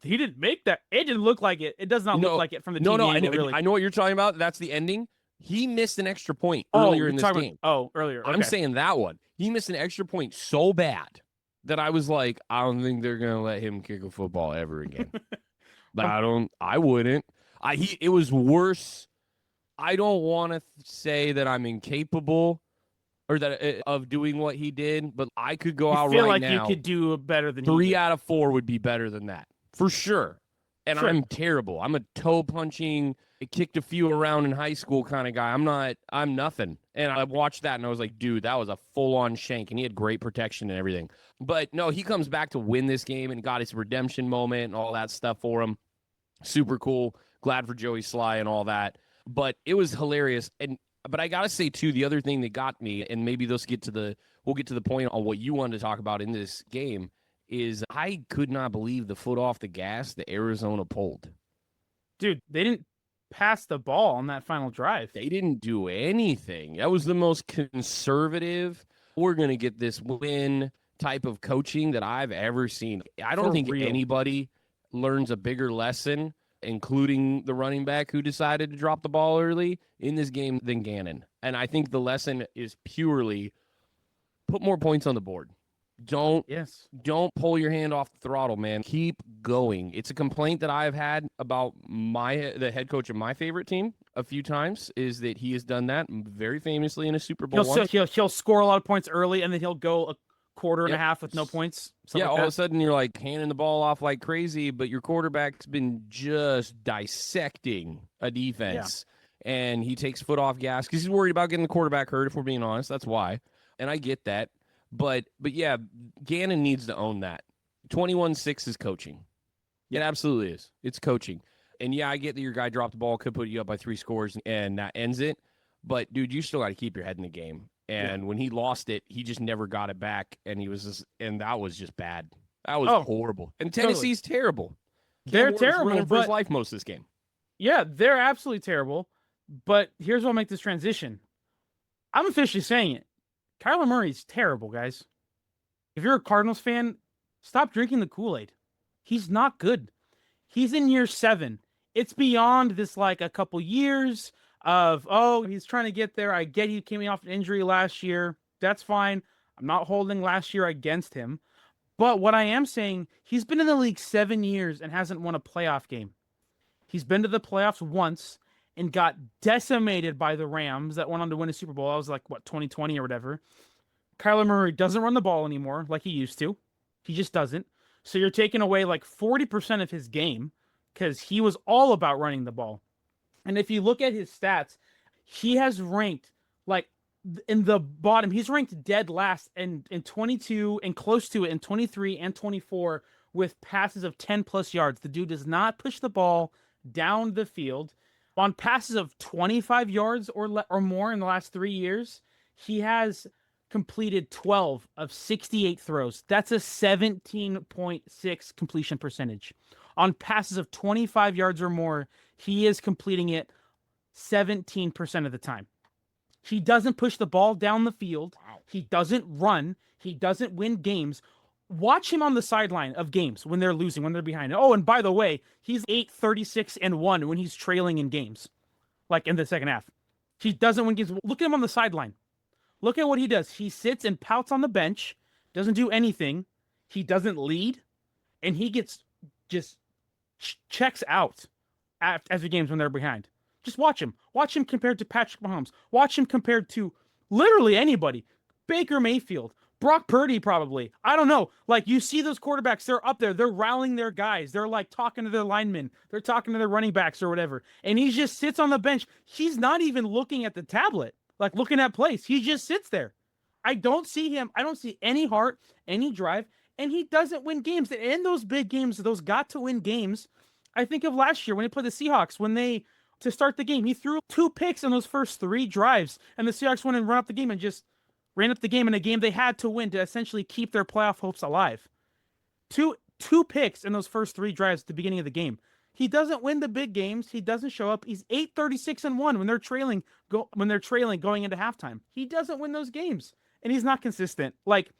he didn't make that. It didn't look like it. It does not look like it from the TV angle, really. I know what you're talking about. That's the ending. He missed an extra point earlier in this game. Earlier. Okay. I'm saying that one. He missed an extra point so bad that I was like, I don't think they're going to let him kick a football ever again. But I wouldn't. It was worse. I don't want to say that I'm incapable or that of doing what he did, but I could go out right now. I feel like you could do better than 3 out of 4 would be better than that for sure. And I'm terrible. I'm a toe punching, kicked a few around in high school kind of guy. I'm nothing. And I watched that and I was like, dude, that was a full on shank. And he had great protection and everything. But no, he comes back to win this game and got his redemption moment and all that stuff for him. Super cool. Glad for Joey Sly and all that. But it was hilarious. But I got to say, too, the other thing that got me, and maybe we'll get to the point on what you wanted to talk about in this game, is I could not believe the foot off the gas that Arizona pulled. Dude, they didn't pass the ball on that final drive. They didn't do anything. That was the most conservative, we're going to get this win type of coaching that I've ever seen. I don't think anybody learns a bigger lesson including the running back who decided to drop the ball early in this game, than Gannon. And I think the lesson is purely put more points on the board. Don't pull your hand off the throttle, man. Keep going. It's a complaint that I've had about the head coach of my favorite team a few times, is that he has done that very famously in a Super Bowl. He'll score a lot of points early, and then he'll go a quarter and a half with no points. All of a sudden you're like handing the ball off like crazy, but your quarterback's been just dissecting a defense, and he takes foot off gas because he's worried about getting the quarterback hurt, if we're being honest. That's why. And I get that. But yeah, Gannon needs to own that. 21-6 is coaching. It absolutely is. It's coaching. And yeah, I get that your guy dropped the ball, could put you up by 3 scores, and that ends it. But dude, you still got to keep your head in the game. And when he lost it, he just never got it back, and that was just bad. That was horrible. And Tennessee's terrible. They're terrible for his life most of this game. Yeah, they're absolutely terrible. But here's what'll make this transition. I'm officially saying it. Kyler Murray's terrible, guys. If you're a Cardinals fan, stop drinking the Kool-Aid. He's not good. He's in year 7. It's beyond this, like, a couple years of, he's trying to get there. I get he came off an injury last year. That's fine. I'm not holding last year against him. But what I am saying, he's been in the league 7 years and hasn't won a playoff game. He's been to the playoffs once and got decimated by the Rams that went on to win a Super Bowl. That was like, 2020 or whatever. Kyler Murray doesn't run the ball anymore like he used to. He just doesn't. So you're taking away like 40% of his game because he was all about running the ball. And if you look at his stats, he has ranked like in the bottom. He's ranked dead last in 22 and close to it in 23 and 24 with passes of 10 plus yards. The dude does not push the ball down the field. On passes of 25 yards or more in the last 3 years, he has completed 12 of 68 throws. That's a 17.6 completion percentage. On passes of 25 yards or more, he is completing it 17% of the time. He doesn't push the ball down the field. Wow. He doesn't run. He doesn't win games. Watch him on the sideline of games when they're losing, when they're behind. Oh, and by the way, he's 8-36-1 when he's trailing in games, like in the second half. He doesn't win games. Look at him on the sideline. Look at what he does. He sits and pouts on the bench, doesn't do anything. He doesn't lead, and he gets just checks out after games when they're behind. Just watch him. Watch him compared to Patrick Mahomes. Watch him compared to literally anybody. Baker Mayfield. Brock Purdy, probably. I don't know. Like, you see those quarterbacks, they're up there. They're rallying their guys. They're, like, talking to their linemen. They're talking to their running backs or whatever. And he just sits on the bench. He's not even looking at the tablet, like, looking at plays. He just sits there. I don't see him. I don't see any heart, any drive, and he doesn't win games. In those big games, those got-to-win games, I think of last year when he played the Seahawks, to start the game, he threw 2 picks in those first 3 drives, and the Seahawks went and ran up the game and just ran up the game in a game they had to win to essentially keep their playoff hopes alive. Two picks in those first 3 drives at the beginning of the game. He doesn't win the big games. He doesn't show up. He's 8-36-1 when they're trailing going into halftime. He doesn't win those games, and he's not consistent. Like,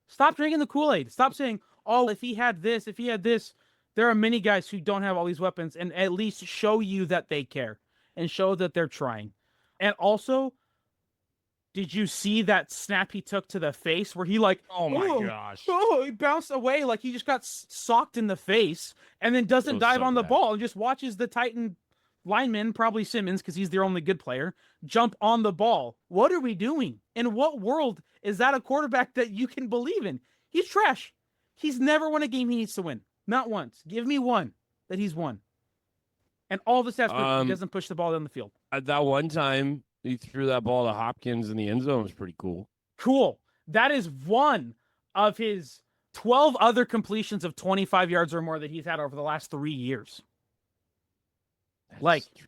stop drinking the Kool-Aid. Stop saying, "Oh, if he had this." There are many guys who don't have all these weapons, and at least show you that they care and show that they're trying. And also, did you see that snap he took to the face where he oh my gosh. He bounced away like he just got socked in the face and then doesn't dive on the ball and just watches the Titan lineman, probably Simmons because he's their only good player, jump on the ball. What are we doing? In what world is that a quarterback that you can believe in? He's trash. He's never won a game he needs to win. Not once. Give me one that he's won. And all the stats, he doesn't push the ball down the field. At that one time, he threw that ball to Hopkins in the end zone. It was pretty cool. Cool. That is one of his 12 other completions of 25 yards or more that he's had over the last 3 years. That's true.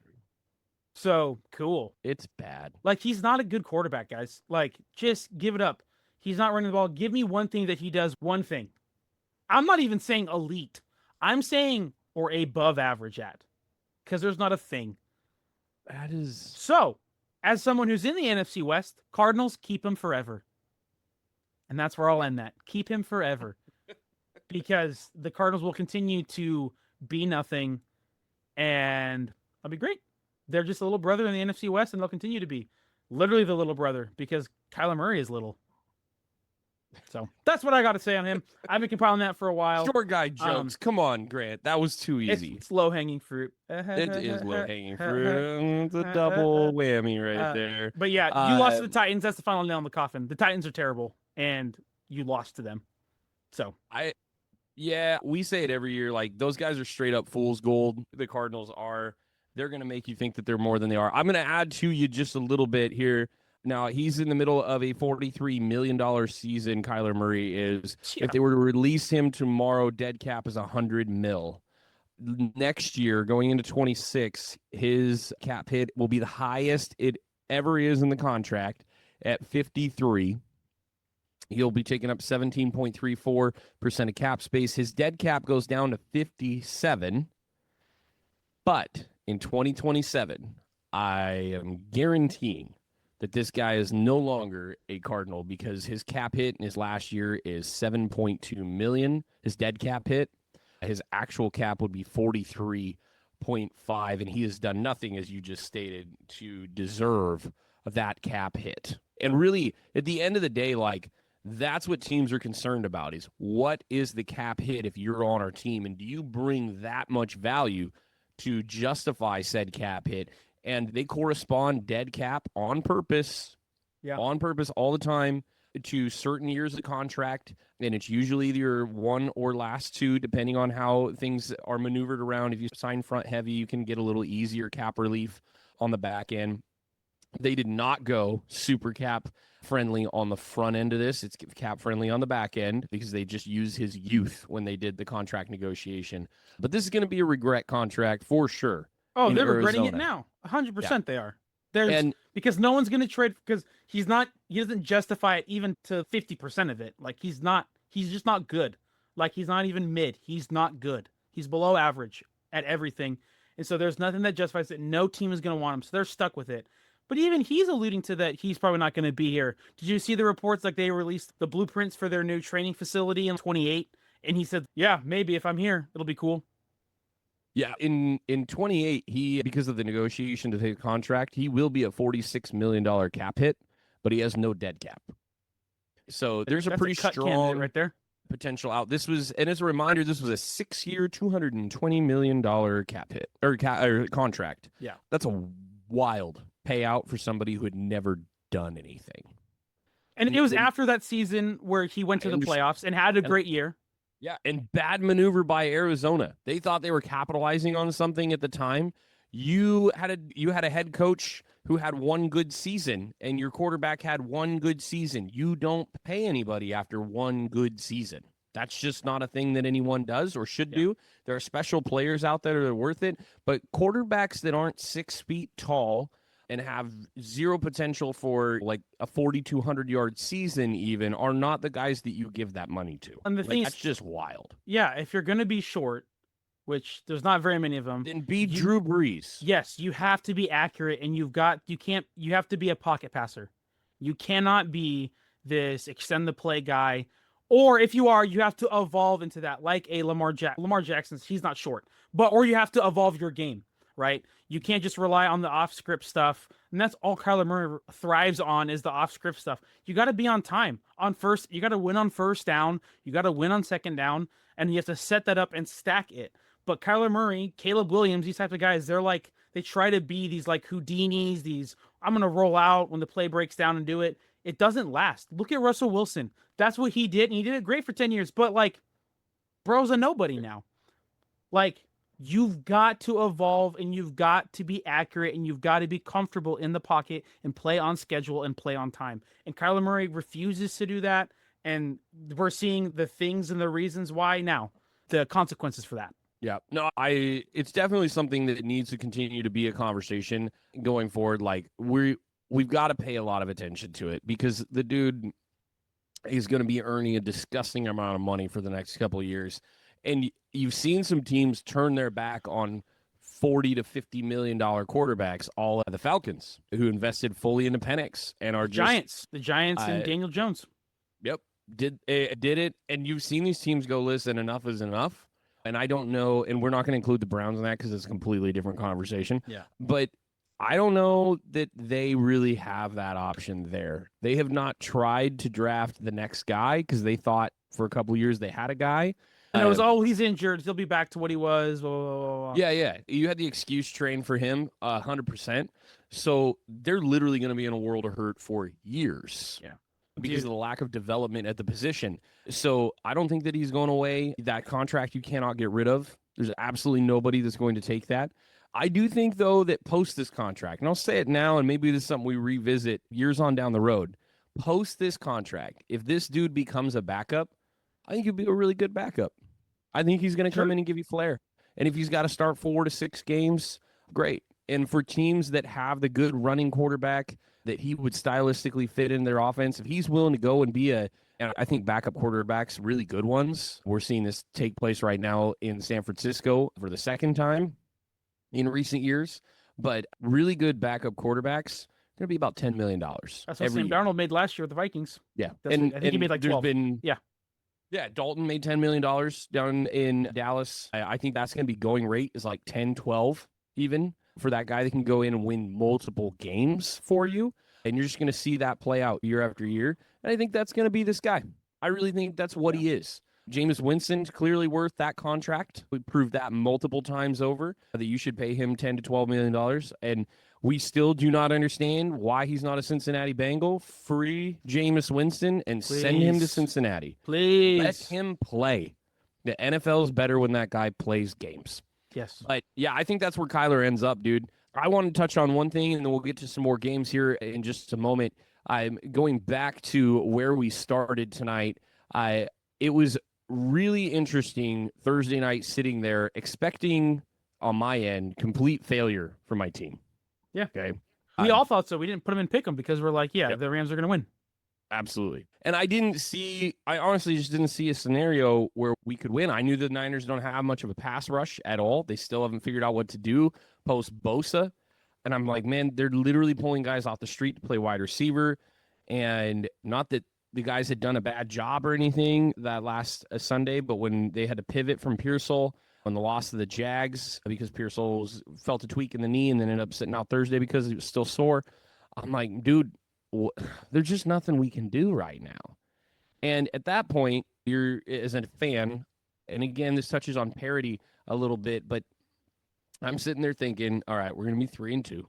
So cool. It's bad. Like, he's not a good quarterback, guys. Like, just give it up. He's not running the ball. Give me one thing that he does. One thing. I'm not even saying elite. I'm saying or above average at. Because there's not a thing. That is... So, as someone who's in the NFC West, Cardinals, keep him forever. And that's where I'll end that. Keep him forever. Because the Cardinals will continue to be nothing and that'll be great. They're just a little brother in the NFC West, and they'll continue to be literally the little brother because Kyler Murray is little. So that's what I got to say on him. I've been compiling that for a while. Short guy jokes. Come on, Grant. That was too easy. It's low-hanging fruit. It is low-hanging fruit. It's a double whammy right there. But yeah, you lost to the Titans. That's the final nail in the coffin. The Titans are terrible, and you lost to them. So we say it every year. Like, those guys are straight up fool's gold. The Cardinals are. They're going to make you think that they're more than they are. I'm going to add to you just a little bit here. Now, he's in the middle of a $43 million season, Kyler Murray is. Yeah. If they were to release him tomorrow, dead cap is $100 million. Next year, going into 26, his cap hit will be the highest it ever is in the contract at 53. He'll be taking up 17.34% of cap space. His dead cap goes down to 57. But in 2027, I am guaranteeing that this guy is no longer a Cardinal because his cap hit in his last year is $7.2 million. His dead cap hit, his actual cap would be 43.5, and he has done nothing, as you just stated, to deserve that cap hit. And really, at the end of the day, like, that's what teams are concerned about, is what is the cap hit if you're on our team, and do you bring that much value to justify said cap hit? And they correspond dead cap on purpose, on purpose all the time to certain years of contract. And it's usually either one or last two, depending on how things are maneuvered around. If you sign front heavy, you can get a little easier cap relief on the back end. They did not go super cap friendly on the front end of this. It's cap friendly on the back end because they just used his youth when they did the contract negotiation. But this is going to be a regret contract for sure. Oh, they're regretting it now. 100% they are. Because no one's going to trade, because he doesn't justify it even to 50% of it. Like, he's just not good. Like, he's not even mid. He's not good. He's below average at everything. And so there's nothing that justifies it. No team is going to want him. So they're stuck with it. But even he's alluding to that he's probably not going to be here. Did you see the reports, like they released the blueprints for their new training facility in 28? And he said, yeah, maybe if I'm here, it'll be cool. Yeah, in 28, he, because of the negotiation to take a contract, he will be a $46 million cap hit, but he has no dead cap. So there's a pretty strong right there potential out. This was, and as a reminder, this was a 6-year, $220 million cap hit or contract. Yeah, that's a wild payout for somebody who had never done anything. And it was after that season where he went to the playoffs and had a great year. Yeah, and bad maneuver by Arizona. They thought they were capitalizing on something at the time. You had a head coach who had one good season, and your quarterback had one good season. You don't pay anybody after one good season. That's just not a thing that anyone does or should do. There are special players out there that are worth it, but quarterbacks that aren't 6 feet tall and have zero potential for like a 4,200-yard season even are not the guys that you give that money to. And the thing that's just wild. Yeah, if you're going to be short, which there's not very many of them, then be Drew Brees. Yes, you have to be accurate, and you have to be a pocket passer. You cannot be this extend the play guy. Or if you are, you have to evolve into that, like a Lamar Jackson. He's not short, or you have to evolve your game. Right? You can't just rely on the off-script stuff. And that's all Kyler Murray thrives on, is the off-script stuff. You got to be on time. You got to win on first down. You got to win on second down. And you have to set that up and stack it. But Kyler Murray, Caleb Williams, these type of guys, they try to be these like Houdinis, I'm going to roll out when the play breaks down and do it. It doesn't last. Look at Russell Wilson. That's what he did. And he did it great for 10 years. But like, bro's a nobody now. Like, you've got to evolve, and you've got to be accurate, and you've got to be comfortable in the pocket and play on schedule and play on time. And Kyler Murray refuses to do that, and we're seeing the things and the reasons why now, the consequences for that. Yeah, no, it's definitely something that needs to continue to be a conversation going forward. Like, we've got to pay a lot of attention to it, because the dude is going to be earning a disgusting amount of money for the next couple of years. And you've seen some teams turn their back on $40 to $50 million quarterbacks, all the Falcons, who invested fully into Penix and are the Giants and Daniel Jones. Yep. Did it. And you've seen these teams go, listen, enough is enough. And I don't know, and we're not going to include the Browns in that because it's a completely different conversation. Yeah. But I don't know that they really have that option there. They have not tried to draft the next guy because they thought for a couple of years they had a guy. And it was, he's injured. He'll be back to what he was. Blah, blah, blah, blah. Yeah. You had the excuse train for him 100%. So they're literally going to be in a world of hurt for years. Yeah. Because of the lack of development at the position. So I don't think that he's going away. That contract you cannot get rid of. There's absolutely nobody that's going to take that. I do think, though, that post this contract, and I'll say it now, and maybe this is something we revisit years on down the road. Post this contract, if this dude becomes a backup, I think he'd be a really good backup. I think he's going to come in and give you flair. And if he's got to start 4 to 6 games, great. And for teams that have the good running quarterback that he would stylistically fit in their offense, if he's willing to go and be and I think backup quarterbacks, really good ones. We're seeing this take place right now in San Francisco for the second time in recent years. But really good backup quarterbacks, going to be about $10 million. That's what Sam Darnold made last year with the Vikings. Yeah. I think he made like 12. Yeah, Dalton made $10 million down in Dallas. I think that's going to be going rate is like 10, 12 even for that guy that can go in and win multiple games for you. And you're just going to see that play out year after year. And I think that's going to be this guy. I really think that's what he is. Jameis Winston's clearly worth that contract. We proved that multiple times over that you should pay him $10 to $12 million. And we still do not understand why he's not a Cincinnati Bengal. Free Jameis Winston and send him to Cincinnati. Please. Let him play. The NFL is better when that guy plays games. Yes. But, yeah, I think that's where Kyler ends up, dude. I want to touch on one thing, and then we'll get to some more games here in just a moment. I'm going back to where we started tonight. It was really interesting Thursday night sitting there expecting, on my end, complete failure for my team. Yeah. Okay. We all thought so. We didn't put them in pick 'em because we're like, the Rams are going to win. Absolutely. And I honestly just didn't see a scenario where we could win. I knew the Niners don't have much of a pass rush at all. They still haven't figured out what to do post Bosa. And I'm like, man, they're literally pulling guys off the street to play wide receiver. And not that the guys had done a bad job or anything that last Sunday, but when they had to pivot from Pearsall on the loss of the Jags because Pearsall felt a tweak in the knee and then ended up sitting out Thursday because he was still sore. I'm like, dude, there's just nothing we can do right now. And at that point, you're as a fan, and again, this touches on parity a little bit, but I'm sitting there thinking, all right, we're going to be 3-2.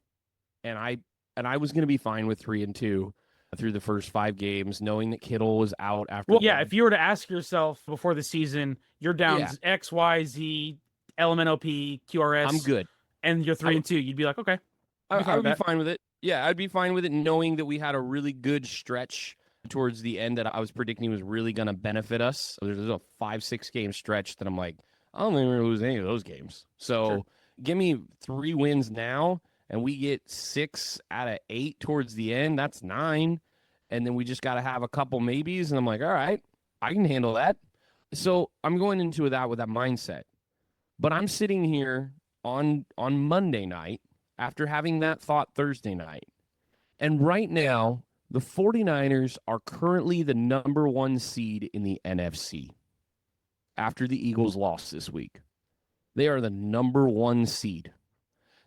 And I was going to be fine with 3-2 through the first 5 games, knowing that Kittle was out after. Well, yeah, if you were to ask yourself before the season, you're down X, Y, Z, LMNOP, QRS. I'm good. And you're 3-2. You'd be like, okay. I would be fine with it. Yeah, I'd be fine with it knowing that we had a really good stretch towards the end that I was predicting was really going to benefit us. So there's a 5-6 game stretch that I'm like, I don't think we're going to lose any of those games. So give me 3 wins now, and we get 6 out of 8 towards the end. That's 9. And then we just got to have a couple maybes. And I'm like, all right, I can handle that. So I'm going into that with that mindset. But I'm sitting here on Monday night after having that thought Thursday night. And right now, the 49ers are currently the number 1 seed in the NFC after the Eagles lost this week. They are the number 1 seed.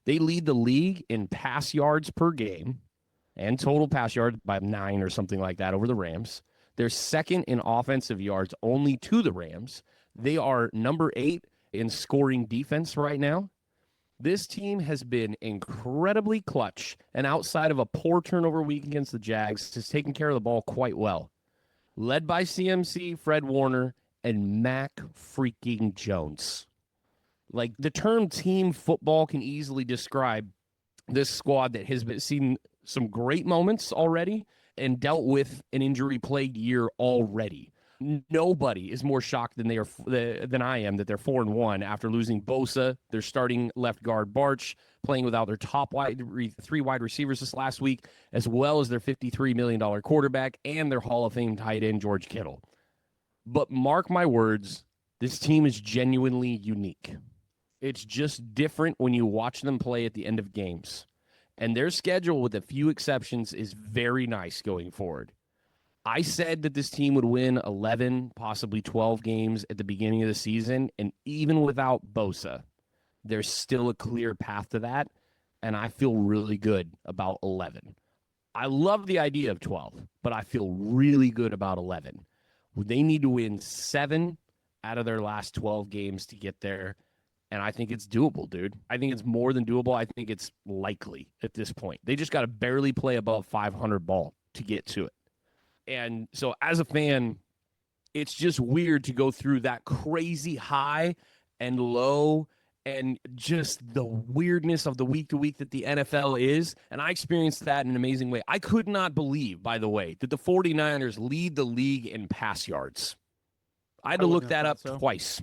They lead the league in pass yards per game and total pass yards by 9 or something like that over the Rams. They're second in offensive yards only to the Rams. They are number 8 in scoring defense right now. This team has been incredibly clutch, and outside of a poor turnover week against the Jags, has taken care of the ball quite well. Led by CMC, Fred Warner, and Mac freaking Jones. Like, the term team football can easily describe this squad that has seen some great moments already and dealt with an injury-plagued year already. Nobody is more shocked than I am that they're 4-1 after losing Bosa, their starting left guard Barch, playing without their top 3 wide receivers this last week, as well as their $53 million quarterback and their Hall of Fame tight end George Kittle. But mark my words, this team is genuinely unique. It's just different when you watch them play at the end of games. And their schedule, with a few exceptions, is very nice going forward. I said that this team would win 11, possibly 12 games at the beginning of the season, and even without Bosa, there's still a clear path to that, and I feel really good about 11. I love the idea of 12, but I feel really good about 11. They need to win 7 out of their last 12 games to get there, and I think it's doable, dude. I think it's more than doable. I think it's likely at this point. They just got to barely play above 500 ball to get to it. And so as a fan, it's just weird to go through that crazy high and low and just the weirdness of the week to week that the NFL is. And I experienced that in an amazing way. I could not believe, by the way, that the 49ers lead the league in pass yards. I had to look that up twice.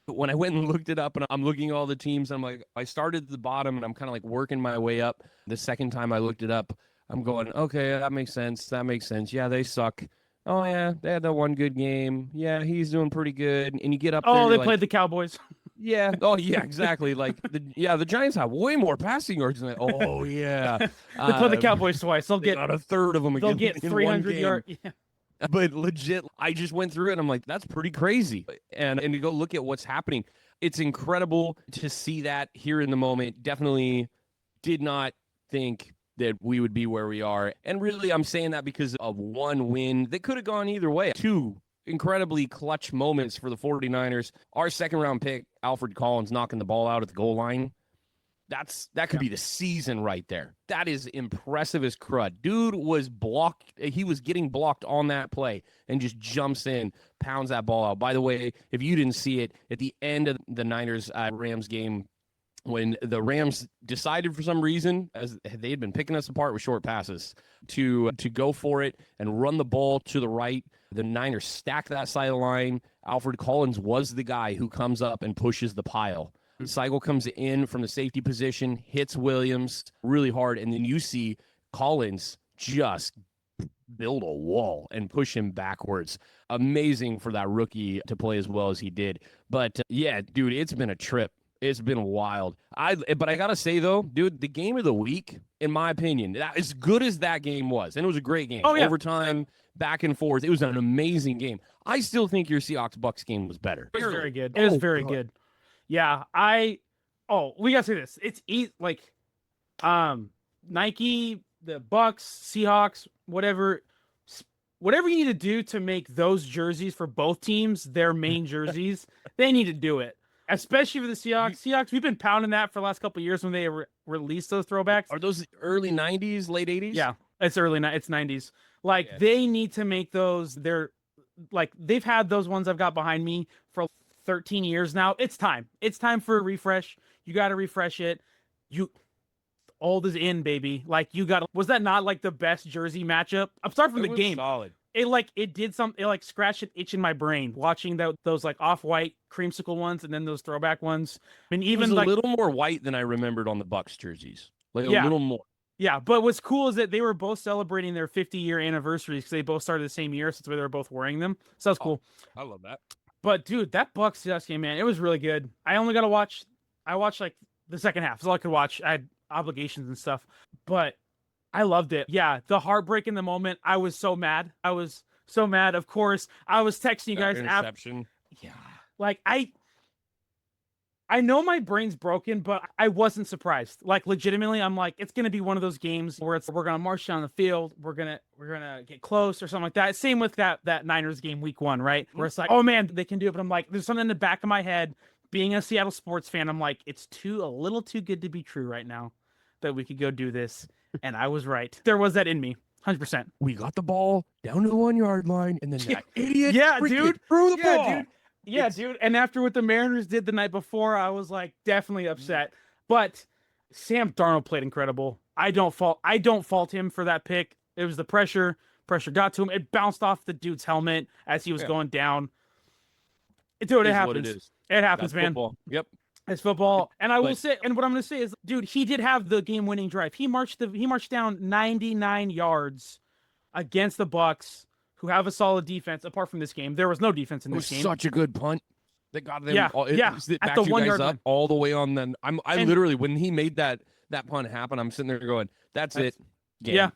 But when I went and looked it up and I'm looking at all the teams, I'm like, I started at the bottom and I'm kind of like working my way up. The second time I looked it up, I'm going, okay, that makes sense. That makes sense. Yeah, they suck. Oh, yeah, they had that one good game. Yeah, he's doing pretty good. And you get up there. Oh, they played the Cowboys. Yeah. Oh, yeah, exactly. Like, the Giants have way more passing yards than that. Oh, yeah. They played the Cowboys twice. They'll get not a third of them again. They'll get 300 yards. Yeah. But legit, I just went through it and I'm like, that's pretty crazy. And to go look at what's happening, it's incredible to see that here in the moment. Definitely did not think that we would be where we are. And really, I'm saying that because of one win that could have gone either way. 2 incredibly clutch moments for the 49ers. Our second round pick, Alfred Collins, knocking the ball out at the goal line. That could be the season right there. That is impressive as crud. Dude was blocked. He was getting blocked on that play and just jumps in, pounds that ball out. By the way, if you didn't see it, at the end of the Niners-Rams game, when the Rams decided for some reason, as they had been picking us apart with short passes, to go for it and run the ball to the right, the Niners stacked that side of the line. Alfred Collins was the guy who comes up and pushes the pile. Seigel comes in from the safety position, hits Williams really hard, and then you see Collins just build a wall and push him backwards. Amazing for that rookie to play as well as he did. But, yeah, dude, it's been a trip. It's been wild. But I got to say, though, dude, the game of the week, in my opinion, as good as that game was, and it was a great game. Oh, yeah. Overtime, back and forth. It was an amazing game. I still think your Seahawks-Bucks game was better. It was very good. It was very good. Yeah, we gotta say this. It's like, Nike, the Bucks, Seahawks, whatever you need to do to make those jerseys for both teams their main jerseys, they need to do it. Especially for the Seahawks. Seahawks, we've been pounding that for the last couple of years when they released those throwbacks. Are those early 90s, late 80s? Yeah, it's it's 90s. Like, they need to make those. They've had those ones I've got behind me for 13 years now. It's time. It's time for a refresh. You got to refresh it. Old is in, baby. Like, was that not like the best jersey matchup? I'm sorry from the game. Solid. It did something. It like scratched an itch in my brain watching those like off-white creamsicle ones and then those throwback ones. I mean, even it was a little more white than I remembered on the Bucks jerseys. Like a little more. Yeah, but what's cool is that they were both celebrating their 50-year anniversaries because they both started the same year, so they were both wearing them. So that's cool. I love that. But dude, that Bucks Seahawks game, man, it was really good. I watched like the second half. That's all I could watch. I had obligations and stuff, but I loved it. Yeah, the heartbreak in the moment. I was so mad. Of course, I was texting you guys. Interception. Like I know my brain's broken, but I wasn't surprised. Like, legitimately, I'm like, it's gonna be one of those games where we're gonna march down the field, we're gonna get close or something like that. Same with that Niners game week 1, right? Where it's like, oh man, they can do it. But I'm like, there's something in the back of my head. Being a Seattle sports fan, I'm like, it's a little too good to be true right now that we could go do this. And I was right. There was that in me, 100%. We got the ball down to the 1 yard line, and then that idiot, dude, threw the ball. Dude. Yeah, dude. And after what the Mariners did the night before, I was like definitely upset. But Sam Darnold played incredible. I don't fault him for that pick. It was the pressure. Pressure got to him. It bounced off the dude's helmet as he was going down. Dude, it happens. It happens, man. Football. Yep. It's football. And I will say, and what I'm going to say is, dude, he did have the game-winning drive. He marched down 99 yards against the Bucks, who have a solid defense. Apart from this game, there was no defense in this game. It was such a good punt that got them. At the 1 yard line, all the way on. Then I literally, when he made that punt happen, I'm sitting there going, "That's it." Game. Yeah,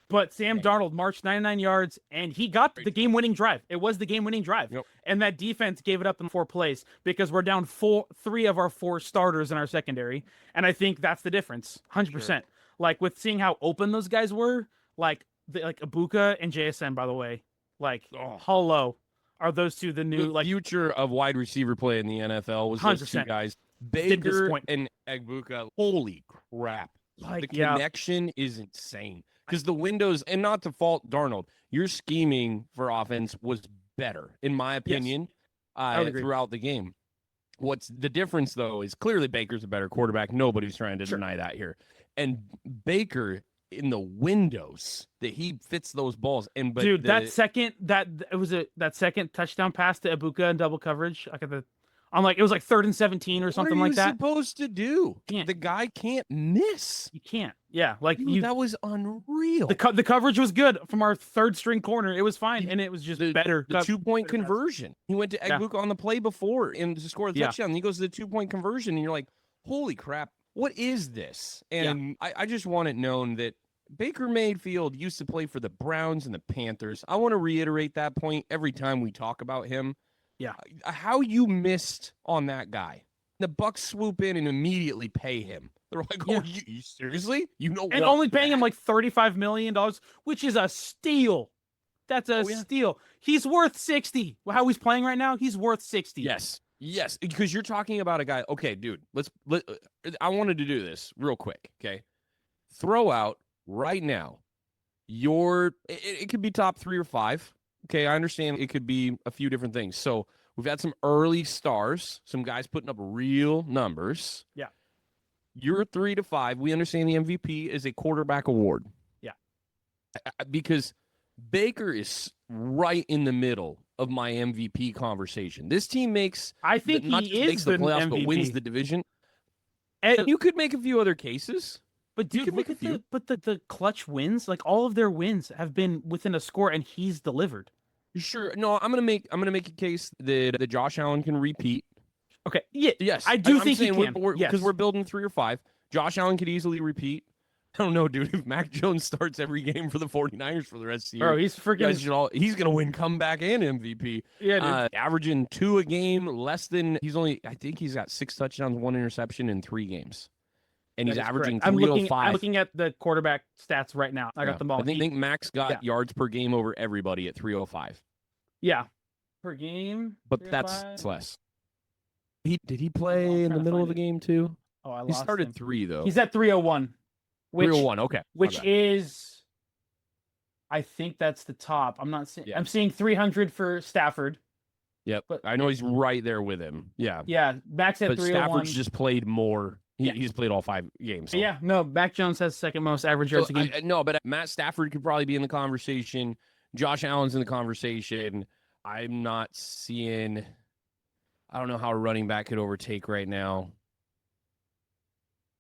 But Sam Darnold marched 99 yards, and he got the game-winning drive. It was the game-winning drive. Yep. And that defense gave it up in 4 plays because we're down 3 of our 4 starters in our secondary. And I think that's the difference, 100%. Sure. Like, with seeing how open those guys were, like Ibuka and JSN, by the way, hello. Are those two the new future of wide receiver play in the NFL was 100%. Those two guys, Baker and Ibuka? Holy crap. The connection is insane. Because the windows, and not to fault Darnold, your scheming for offense was better, in my opinion, throughout the game. What's the difference, though, is clearly Baker's a better quarterback. Nobody's trying to deny that here. And Baker, in the windows that he fits those balls. That second touchdown pass to Ibuka in double coverage, it was like 3rd and 17 or something like that. What are you supposed to do? The guy can't miss. You can't. Yeah, that was unreal. The coverage was good from our 3rd string corner. It was fine, and it was just better. The 2-point conversion. He went to Ibuka on the play before and to score the touchdown. And he goes to the 2-point conversion, and you're like, holy crap, what is this? And I just want it known that Baker Mayfield used to play for the Browns and the Panthers. I want to reiterate that point every time we talk about him. Yeah. How you missed on that guy. The Bucs swoop in and immediately pay him. They're like, you seriously? And only paying him like $35 million, which is a steal. That's a steal. He's worth 60. How he's playing right now, he's worth 60. Yes, because you're talking about a guy. Okay, dude, I wanted to do this real quick, okay? Throw out right now it could be top 3 or 5. Okay, I understand it could be a few different things. So we've had some early stars, some guys putting up real numbers. Yeah. You're 3 to 5. We understand the MVP is a quarterback award. Yeah. Because Baker is right in the middle of my MVP conversation. This team makes not just makes the playoffs, MVP. But wins the division. And you could make a few other cases. But dude, look at the clutch wins. Like, all of their wins have been within a score, and he's delivered. Sure. No, I'm gonna make a case that Josh Allen can repeat. Okay. Yeah. Yes. I do think he can. Because we're building 3 or 5. Josh Allen could easily repeat. I don't know, dude. If Mac Jones starts every game for the 49ers for the rest of the year, bro, he's freaking. He's gonna win comeback and MVP. Yeah, dude. Averaging 2 a game, I think he's got 6 touchdowns, 1 interception in 3 games. And he's averaging 305. I'm looking at the quarterback stats right now. I got them all. I think Max got yards per game over everybody at 305. Yeah. Per game? But that's less. Did he play in the middle of the game too? Oh, I lost He started him. 3 though. He's at 301. 301, okay. Which is, I think that's the top. I'm not seeing. I'm seeing 300 for Stafford. Yep. But I know he's right there with him. Yeah. Yeah. Max at 301. Stafford's just played more. He's played all 5 games. So. Yeah, no, Mac Jones has second most average yards a game. No, but Matt Stafford could probably be in the conversation. Josh Allen's in the conversation. I'm not seeing. I don't know how a running back could overtake right now.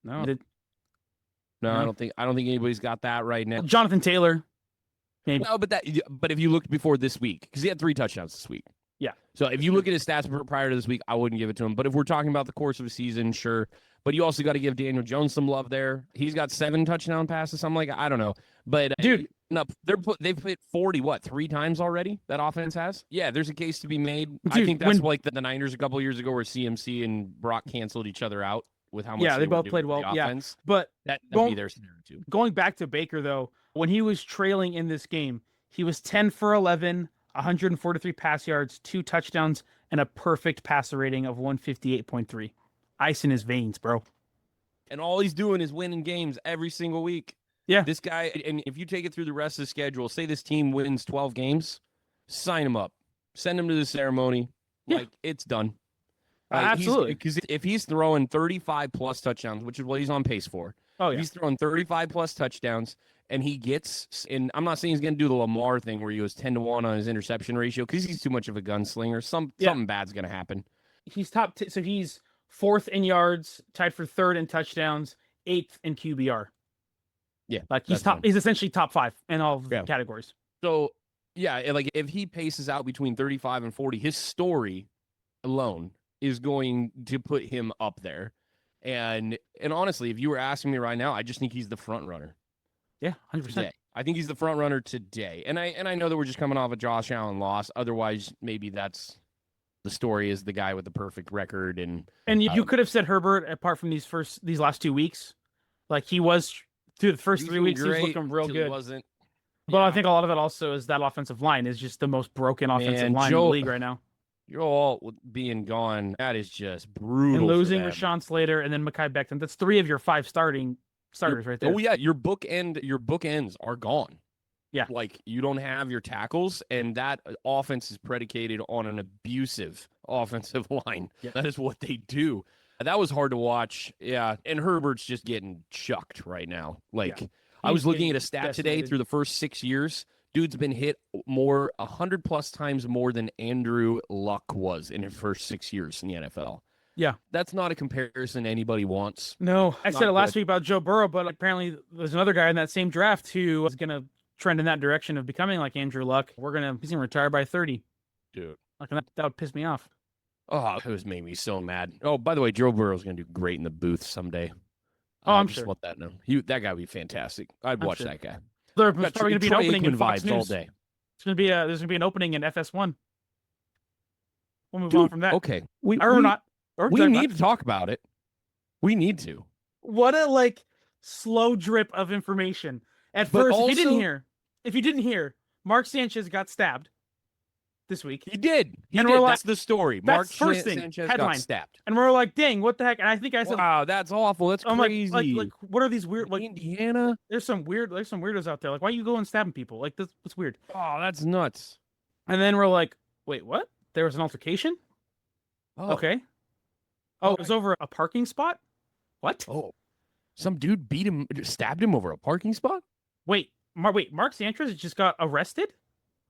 No, I don't think anybody's got that right now. Jonathan Taylor. Maybe. No, but if you looked before this week, because he had 3 touchdowns this week. Yeah. So if you look at his stats prior to this week, I wouldn't give it to him. But if we're talking about the course of a season, sure. But you also got to give Daniel Jones some love there. He's got 7 touchdown passes. I'm like, I don't know. But dude, no, they've played 40 3 times already. That offense has. Yeah, there's a case to be made. Dude, I think that's like the Niners a couple years ago, where CMC and Brock canceled each other out with how much. Yeah, they both played well. Yeah, but that'd be their scenario too. Going back to Baker though, when he was trailing in this game, he was 10 for 11, 143 pass yards, 2 touchdowns, and a perfect passer rating of 158.3. Ice in his veins, bro. And all he's doing is winning games every single week. Yeah. This guy, and if you take it through the rest of the schedule, say this team wins 12 games, sign him up. Send him to the ceremony. Yeah. Like, it's done. Absolutely. Because if he's throwing 35-plus touchdowns, which is what he's on pace for. Oh, yeah. He's throwing 35-plus touchdowns, and he gets, and I'm not saying he's going to do the Lamar thing where he goes 10-1 on his interception ratio because he's too much of a gunslinger. Something bad's going to happen. He's so he's 4th in yards, tied for 3rd in touchdowns, 8th in QBR. Yeah. Like he's essentially top 5 in all categories. So, yeah, like if he paces out between 35 and 40, his story alone is going to put him up there. And honestly, if you were asking me right now, I just think he's the front runner. Yeah, 100%. I think he's the front runner today. And I know that we're just coming off a Josh Allen loss. Otherwise, maybe that's the story is the guy with the perfect record. And you could have said Herbert apart from these last 2 weeks. Like he was through the first 3 weeks, he was looking real good. Wasn't. But I think a lot of it also is that offensive line is just the most broken offensive line in the league right now. Joel being gone, that is just brutal. And losing Rashawn Slater and then Mekhi Becton. That's 3 of your 5 starters right there. Oh yeah, your bookends are gone. Yeah. Like you don't have your tackles, and that offense is predicated on an abusive offensive line. Yeah. That is what they do. That was hard to watch. Yeah. And Herbert's just getting chucked right now. Like I was looking at a stat today through the first 6 years. Dude's been hit 100+ times more than Andrew Luck was in his first 6 years in the NFL. Yeah. That's not a comparison anybody wants. No, I said it last week about Joe Burrow, but apparently there's another guy in that same draft who is going to trend in that direction of becoming like Andrew Luck. He's going to retire by 30. Dude. Like that would piss me off. Oh, it was made me so mad. Oh, by the way, Joe Burrow's going to do great in the booth someday. Oh, I'm just sure. want that now. That guy would be fantastic. I'd watch that guy. There's probably going to be an opening in Fox vibes News all day. There's going to be an opening in FS1. We'll move on from that. Okay. We need to talk about it. We need to. What a slow drip of information. At first, if you didn't hear, Mark Sanchez got stabbed this week. He did. That's the story. Mark Sanchez got stabbed. And we're like, dang, what the heck? And I think I said, wow, that's awful. That's crazy. Like, what are these weird, Indiana? There's some weirdos out there. Like, why are you going stabbing people? Like, that's weird. Oh, that's nuts. And then we're like, wait, what? There was an altercation? Oh. Okay. Oh, it was over a parking spot? What? Oh. Some dude stabbed him over a parking spot? Wait, Mark Sanchez just got arrested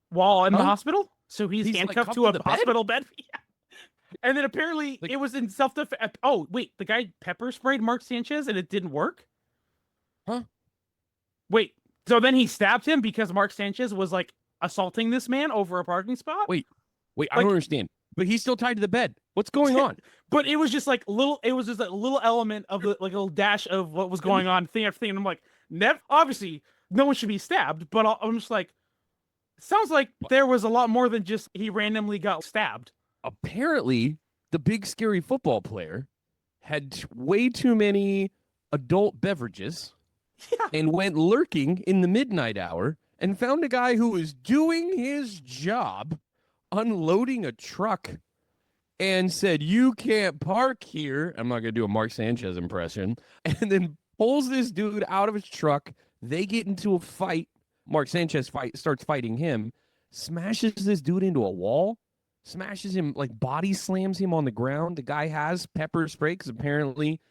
while in the hospital? So he's handcuffed to a hospital bed? Yeah. And then apparently it was in self-defense. Oh, wait, the guy pepper sprayed Mark Sanchez and it didn't work? Huh? Wait, so then he stabbed him because Mark Sanchez was assaulting this man over a parking spot? Wait, I don't understand. But he's still tied to the bed. What's going on? But it was just it was just a little element of a little dash of what was going on, thing after thing. And I'm like, obviously, no one should be stabbed. But I'm just like, it sounds like there was a lot more than just he randomly got stabbed. Apparently, the big scary football player had way too many adult beverages and went lurking in the midnight hour and found a guy who was doing his job, unloading a truck, and said, "You can't park here." I'm not going to do a Mark Sanchez impression. And then pulls this dude out of his truck. They get into a fight. Mark Sanchez starts fighting him, smashes this dude into a wall, smashes him, body slams him on the ground. The guy has pepper spray because apparently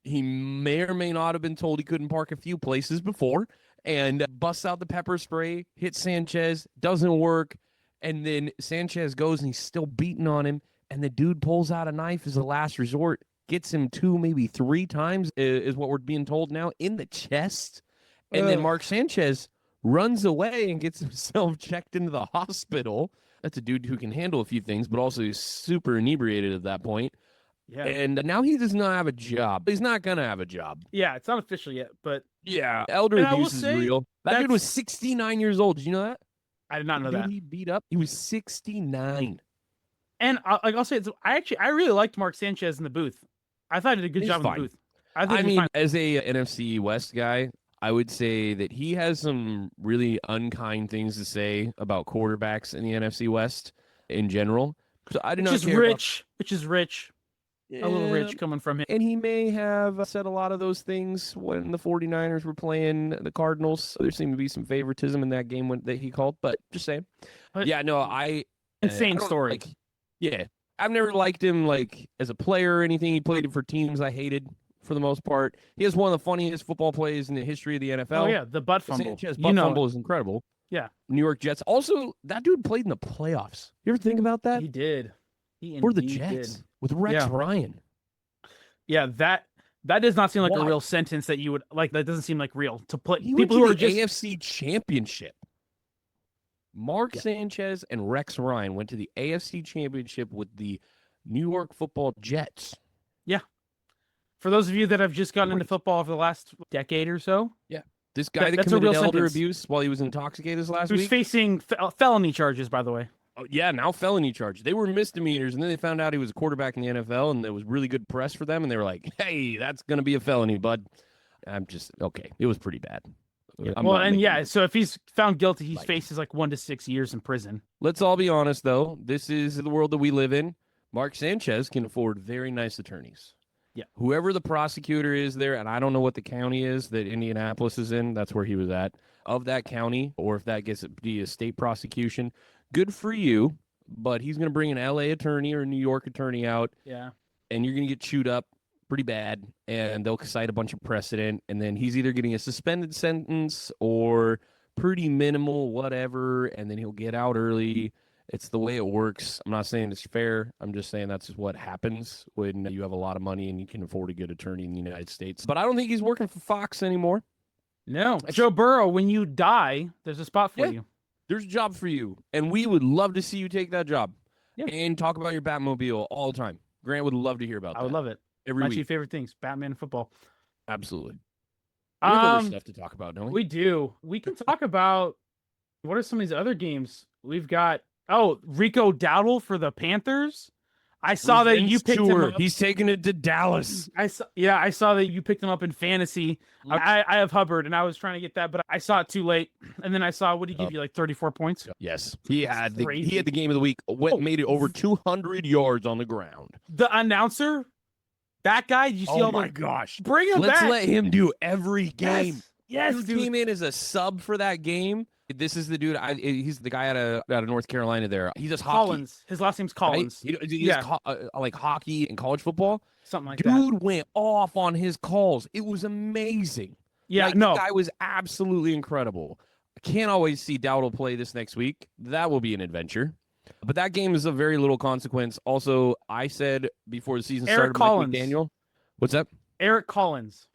he may or may not have been told he couldn't park a few places before, and busts out the pepper spray, hits Sanchez, doesn't work. And then Sanchez goes and he's still beating on him. And the dude pulls out a knife as a last resort, gets him 2, maybe 3 times, is what we're being told now, in the chest. And then Mark Sanchez runs away and gets himself checked into the hospital. That's a dude who can handle a few things, but also he's super inebriated at that point. Yeah. And now he does not have a job. He's not going to have a job. Yeah, it's not official yet, but... Yeah, elder abuse is real. That dude was 69 years old. Did you know that? I did not know that. He beat up. He was 69. And I'll say, I really liked Mark Sanchez in the booth. I thought he did a good job in the booth. I mean, as a NFC West guy, I would say that he has some really unkind things to say about quarterbacks in the NFC West in general. So I do not care which is rich. Yeah. A little rich coming from him. And he may have said a lot of those things when the 49ers were playing the Cardinals. There seemed to be some favoritism in that game that he called, but just saying. But insane story. Yeah. I've never liked him as a player or anything. He played for teams I hated for the most part. He has one of the funniest football plays in the history of the NFL. Oh, yeah, the butt fumble. Sanchez butt fumble is incredible. Yeah. New York Jets. Also, that dude played in the playoffs. You ever think about that? He did. For the Jets with Rex Ryan. Yeah, that does not seem like a real sentence that you would like. That doesn't seem like real to play. People who are just AFC Championship. Mark Sanchez and Rex Ryan went to the AFC Championship with the New York Football Jets. Yeah. For those of you that have just gotten into football over the last decade or so, This guy that That's a committed real elder sentence. abuse while he was intoxicated this last Who's week. facing felony charges, by the way. Oh, yeah, now felony charges. They were misdemeanors, and then they found out he was a quarterback in the NFL, and there was really good press for them, and they were like, hey, that's going to be a felony, bud. I'm just, okay. It was pretty bad. Yeah. So if he's found guilty, he Like, faces like 1 to 6 years in prison. let's all be honest, though. This is the world that we live in. Mark Sanchez can afford very nice attorneys. Yeah. Whoever the prosecutor is there, and I don't know what the county is that Indianapolis is in, that's where he was at, of that county, or if that gets to be a state prosecution, good for you, but he's going to bring an LA attorney or a New York attorney out. Yeah. And you're going to get chewed up pretty bad, and they'll cite a bunch of precedent, and then he's either getting a suspended sentence or pretty minimal whatever, and then he'll get out early. It's the way it works. I'm not saying it's fair. I'm just saying that's what happens when you have a lot of money and you can afford a good attorney in the United States. But I don't think he's working for Fox anymore. No. Joe Burrow, when you die, there's a spot for you. There's a job for you, and we would love to see you take that job and talk about your Batmobile all the time. Grant would love to hear about that. I would love it. Every My week. 2 favorite things, Batman and football. Absolutely. We have other stuff to talk about, don't we? We do. We can talk about what are some of these other games. We've got Rico Dowdle for the Panthers. I saw that you picked him up. He's taking it to Dallas. I saw that you picked him up in fantasy. I have Hubbard, and I was trying to get that, but I saw it too late. And then I saw, what did he give you, like 34 points? Yes, he had the game of the week. Made it over 200 yards on the ground. The announcer, that guy. Did you see? Oh my gosh! Bring him back. Let's let him do every game. Yes, dude. Came in as a sub for that game. This is the dude. He's the guy out of North Carolina. There, he does hockey. Collins. His last name's Collins. Right? He does like hockey and college football. Something like that. Dude went off on his calls. It was amazing. Yeah, the guy was absolutely incredible. I can't always see Dowdle play this next week. That will be an adventure. But that game is of very little consequence. Also, I said before the season started, Collins. Mike McDaniel. What's that? Eric Collins.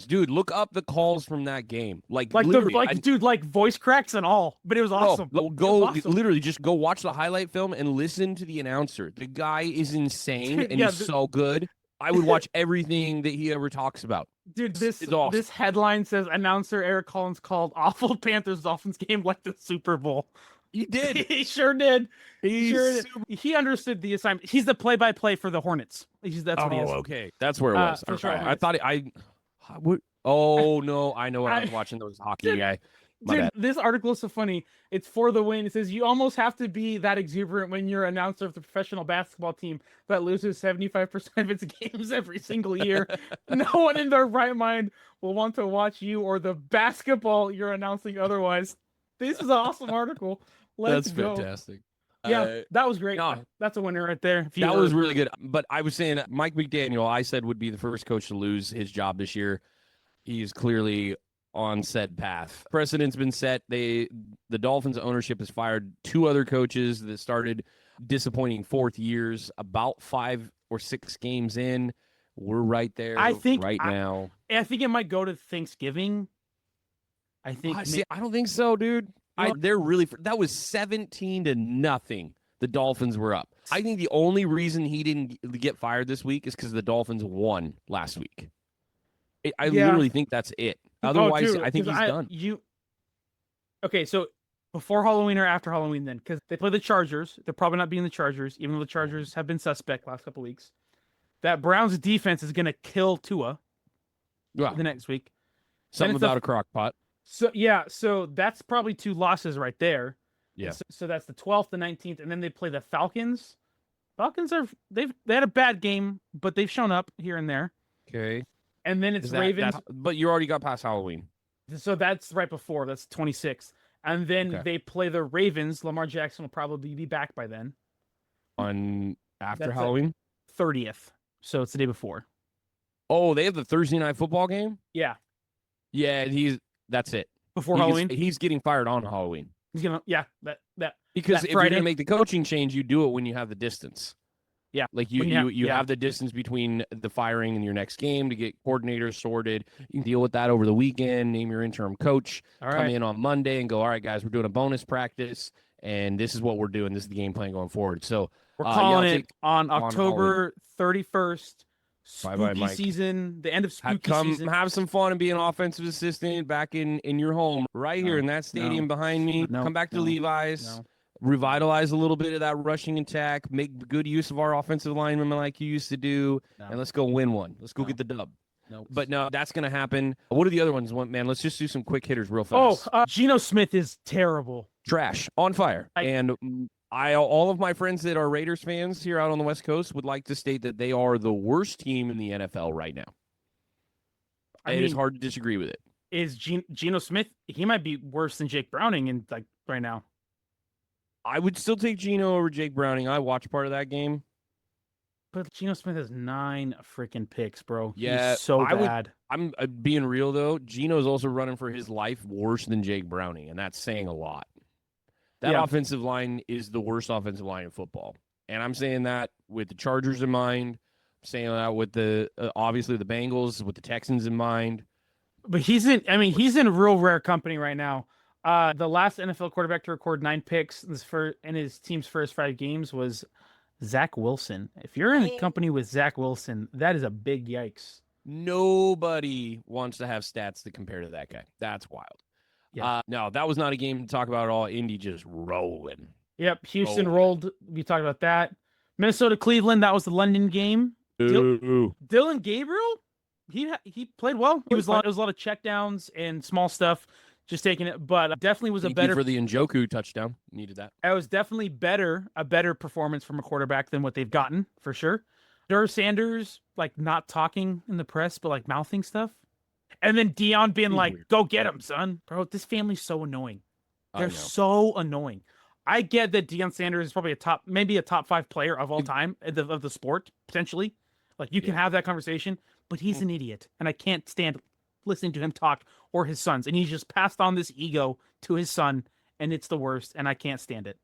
Dude, look up the calls from that game. Like voice cracks and all. But it was awesome. Literally just go watch the highlight film and listen to the announcer. The guy is insane and he's so good. I would watch everything that he ever talks about. Dude, this headline says announcer Eric Collins called awful Panthers Dolphins game like the Super Bowl. He did. He sure did. He understood the assignment. He's the play-by-play for the Hornets. That's what he is. Okay. That's where it was. I thought no, I know what I was watching. Those hockey guy. This article is so funny. It's for the win. It says you almost have to be that exuberant when you're an announcer of the professional basketball team that loses 75% of its games every single year. No one in their right mind will want to watch you or the basketball you're announcing otherwise. This is an awesome article. Let's go. That's fantastic. Yeah, that was great. No, that's a winner right there. That was really good. But I was saying Mike McDaniel, I said, would be the first coach to lose his job this year. He's clearly on said path. Precedent's been set. The Dolphins ownership has fired 2 other coaches that started disappointing 4th years. About 5 or 6 games in, we're right there. I think now. I think it might go to Thanksgiving. I think. I don't think so, dude. They're really. That was 17-0. The Dolphins were up. I think the only reason he didn't get fired this week is because the Dolphins won last week. I literally think that's it. Otherwise, I think he's done. Okay, so before Halloween or after Halloween, then, because they play the Chargers. They'll probably not be in the Chargers, even though the Chargers have been suspect last couple weeks. That Browns defense is going to kill Tua the next week. Something about a crock pot. So that's probably 2 losses right there. Yeah. So that's the 12th, the 19th, and then they play the Falcons. Falcons they had a bad game, but they've shown up here and there. Okay. And then it's Ravens. But you already got past Halloween. So that's right before. That's 26th. And then they play the Ravens. Lamar Jackson will probably be back by then. After Halloween? 30th. So it's the day before. Oh, they have the Thursday night football game? Yeah. Yeah, that's it. Before Halloween? He's getting fired on Halloween. He's gonna that because if you're gonna make the coaching change, you do it when you have the distance. Yeah. Like you have the distance between the firing and your next game to get coordinators sorted. You can deal with that over the weekend, name your interim coach, come in on Monday and go, all right, guys, we're doing a bonus practice and this is what we're doing. This is the game plan going forward. So we're calling it on October 31st. spooky Mike. season, the end of spooky season. Have some fun and be an offensive assistant back in your home, right here in that stadium behind me. Come back to Levi's. Revitalize a little bit of that rushing attack. Make good use of our offensive linemen like you used to do, and let's go win one. Let's go get the dub. But no, that's going to happen. What are the other ones? Man, let's just do some quick hitters real fast. Geno Smith is terrible. Trash. On fire. And all of my friends that are Raiders fans here out on the West Coast would like to state that they are the worst team in the NFL right now. It is hard to disagree with it. Is Geno Smith, he might be worse than Jake Browning right now. I would still take Geno over Jake Browning. I watched part of that game. But Geno Smith has 9 freaking picks, bro. Yeah, he's so bad. I'm being real, though. Geno's also running for his life worse than Jake Browning, and that's saying a lot. That offensive line is the worst offensive line in football. And I'm saying that with the Chargers in mind. I'm saying that with obviously the Bengals, with the Texans in mind. But he's in real rare company right now. The last NFL quarterback to record 9 picks in his team's first 5 games was Zach Wilson. If you're in the company with Zach Wilson, that is a big yikes. Nobody wants to have stats to compare to that guy. That's wild. Yeah. No, that was not a game to talk about at all. Indy just rolling. Yep. Houston rolled. We talked about that. Minnesota, Cleveland. That was the London game. Dylan Gabriel. He played well. It was a lot of checkdowns and small stuff. Just taking it, but definitely was better for the Njoku touchdown. Needed that. It was definitely a better performance from a quarterback than what they've gotten for sure. Sanders not talking in the press, but mouthing stuff, and then Dion being weird. "Go get him, son, bro." This family's so annoying. They're so annoying. I get that Deion Sanders is probably maybe a top 5 player of all time of the sport potentially. You can have that conversation, but he's an idiot, and I can't stand listening to him talk or his sons, and he's just passed on this ego to his son, and it's the worst, and I can't stand it.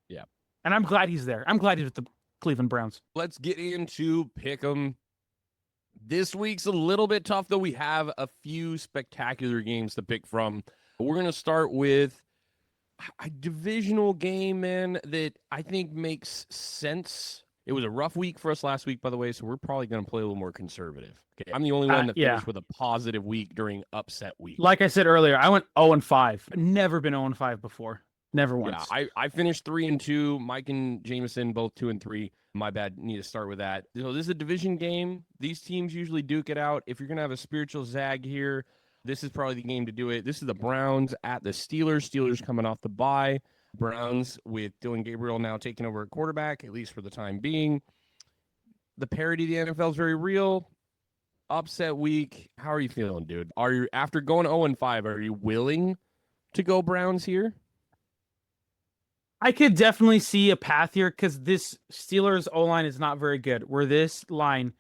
Yeah. And I'm glad he's there. I'm glad he's with the Cleveland Browns. Let's get into Pick'em. This week's a little bit tough, though. We have a few spectacular games to pick from. We're going to start with a divisional game, man, that I think makes sense. It was a rough week for us last week, by the way, so we're probably going to play a little more conservative. Okay. I'm the only one that finished with a positive week during upset week. Like I said earlier, I went 0-5. Never been 0-5 before. Never once. Yeah, I finished 3-2. Mike and Jameson both 2-3. My bad. Need to start with that. So this is a division game. These teams usually duke it out. If you're going to have a spiritual zag here, this is probably the game to do it. This is the Browns at the Steelers. Steelers coming off the bye. Browns with Dylan Gabriel now taking over at quarterback, at least for the time being. The parity of the NFL is very real. Upset week. How are you feeling, dude? Are you, after going 0-5, are you willing to go Browns here? I could definitely see a path here because this Steelers O-line is not very good, where this line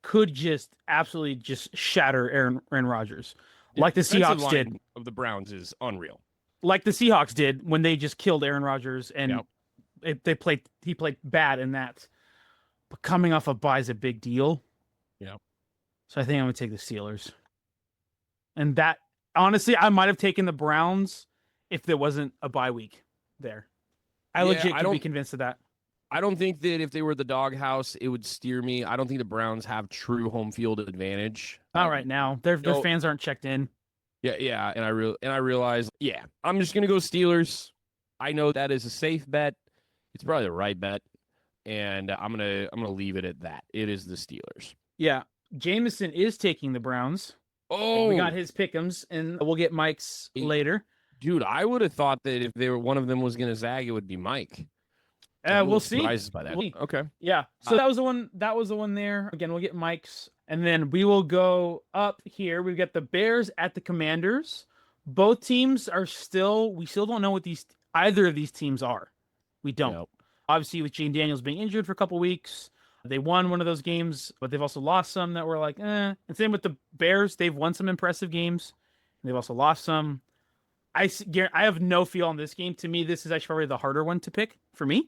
could just absolutely just shatter Aaron Rodgers. Like the Seahawks did. Of the Browns is unreal. Like the Seahawks did when they just killed Aaron Rodgers, and he played bad in that. But coming off a bye is a big deal. Yeah. So I think I'm going to take the Steelers. And that, honestly, I might have taken the Browns if there wasn't a bye week there. I legit could be convinced of that. I don't think that if they were the doghouse, it would steer me. I don't think the Browns have true home field advantage. Not right now. Their fans aren't checked in. Yeah, and I realize, I'm just gonna go Steelers. I know that is a safe bet. It's probably the right bet, and I'm gonna leave it at that. It is the Steelers. Yeah, Jameson is taking the Browns. Oh, we got his pick'ems, and we'll get Mike's later. Dude, I would have thought that if one of them was gonna zag, it would be Mike. We'll see. Surprised by that. Okay. Yeah. So that was the one. That was the one there. Again, we'll get Mike's, and then we will go up here. We've got the Bears at the Commanders. Both teams are we still don't know what either of these teams are. We don't. Nope. Obviously, with Gene Daniels being injured for a couple weeks, they won one of those games, but they've also lost some that were like, eh. And same with the Bears. They've won some impressive games. And they've also lost some. I have no feel on this game. To me, this is actually probably the harder one to pick for me.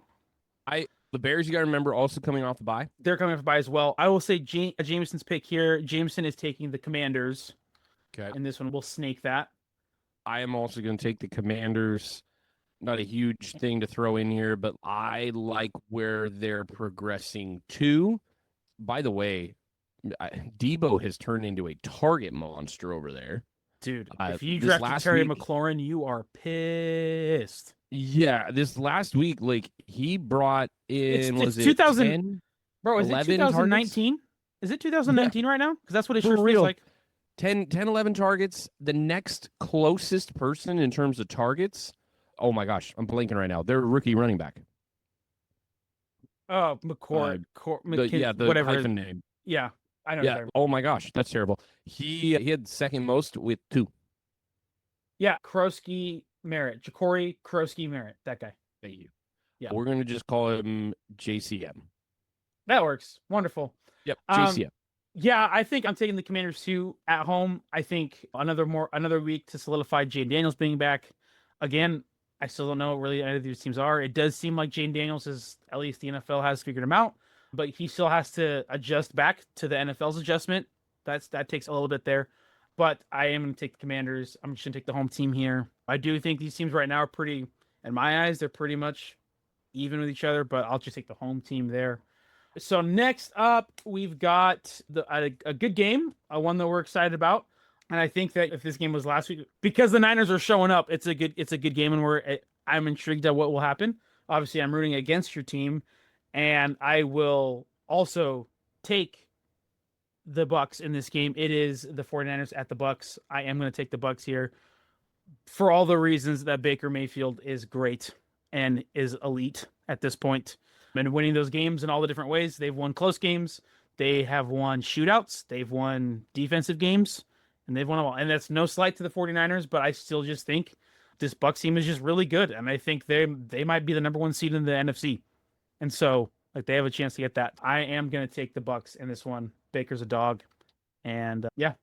The Bears, you got to remember, also coming off the bye. They're coming off the bye as well. I will say Jameson's pick here. Jameson is taking the Commanders. Okay. And this one, we'll snake that. I am also going to take the Commanders. Not a huge thing to throw in here, but I like where they're progressing to. By the way, Debo has turned into a target monster over there. Dude, if you drafted Terry week, McLaurin, you are pissed. Yeah, this last week, like he brought in, it's 2000, 10, bro, is it 2019? Is it 2019 right now? Because that's what it sure feels like. 10, 11 targets. The next closest person in terms of targets, oh my gosh, I'm blanking right now. They're a rookie running back. Oh, McCourt, the whatever hyphen name. Yeah, I know. Yeah. Oh my gosh, that's terrible. He had second most with 2. Yeah, Krosky Merritt, Ja'Cory Krosky Merritt, that guy. Thank you. Yeah, we're gonna just call him JCM. That works. Wonderful. Yep, JCM. Yeah, I think I'm taking the Commanders too at home. I think another week to solidify Jane Daniels being back. Again, I still don't know what really any of these teams are. It does seem like Jane Daniels is, at least the NFL has figured him out, but he still has to adjust back to the NFL's adjustment. That takes a little bit there. But I am going to take the Commanders. I'm just going to take the home team here. I do think these teams right now are pretty, in my eyes, they're pretty much even with each other, but I'll just take the home team there. So next up, we've got a good game, one that we're excited about. And I think that if this game was last week, because the Niners are showing up, it's a good game, and I'm intrigued at what will happen. Obviously, I'm rooting against your team, and I will also take the Bucs in this game. It is the 49ers at the Bucs. I am going to take the Bucs here for all the reasons that Baker Mayfield is great and is elite at this point. And winning those games in all the different ways. They've won close games. They have won shootouts. They've won defensive games. And they've won them all. And that's no slight to the 49ers, but I still just think this Bucs team is just really good. And I think they might be the number 1 seed in the NFC. And so, like, they have a chance to get that. I am going to take the Bucs in this one. Baker's a dog. And yeah.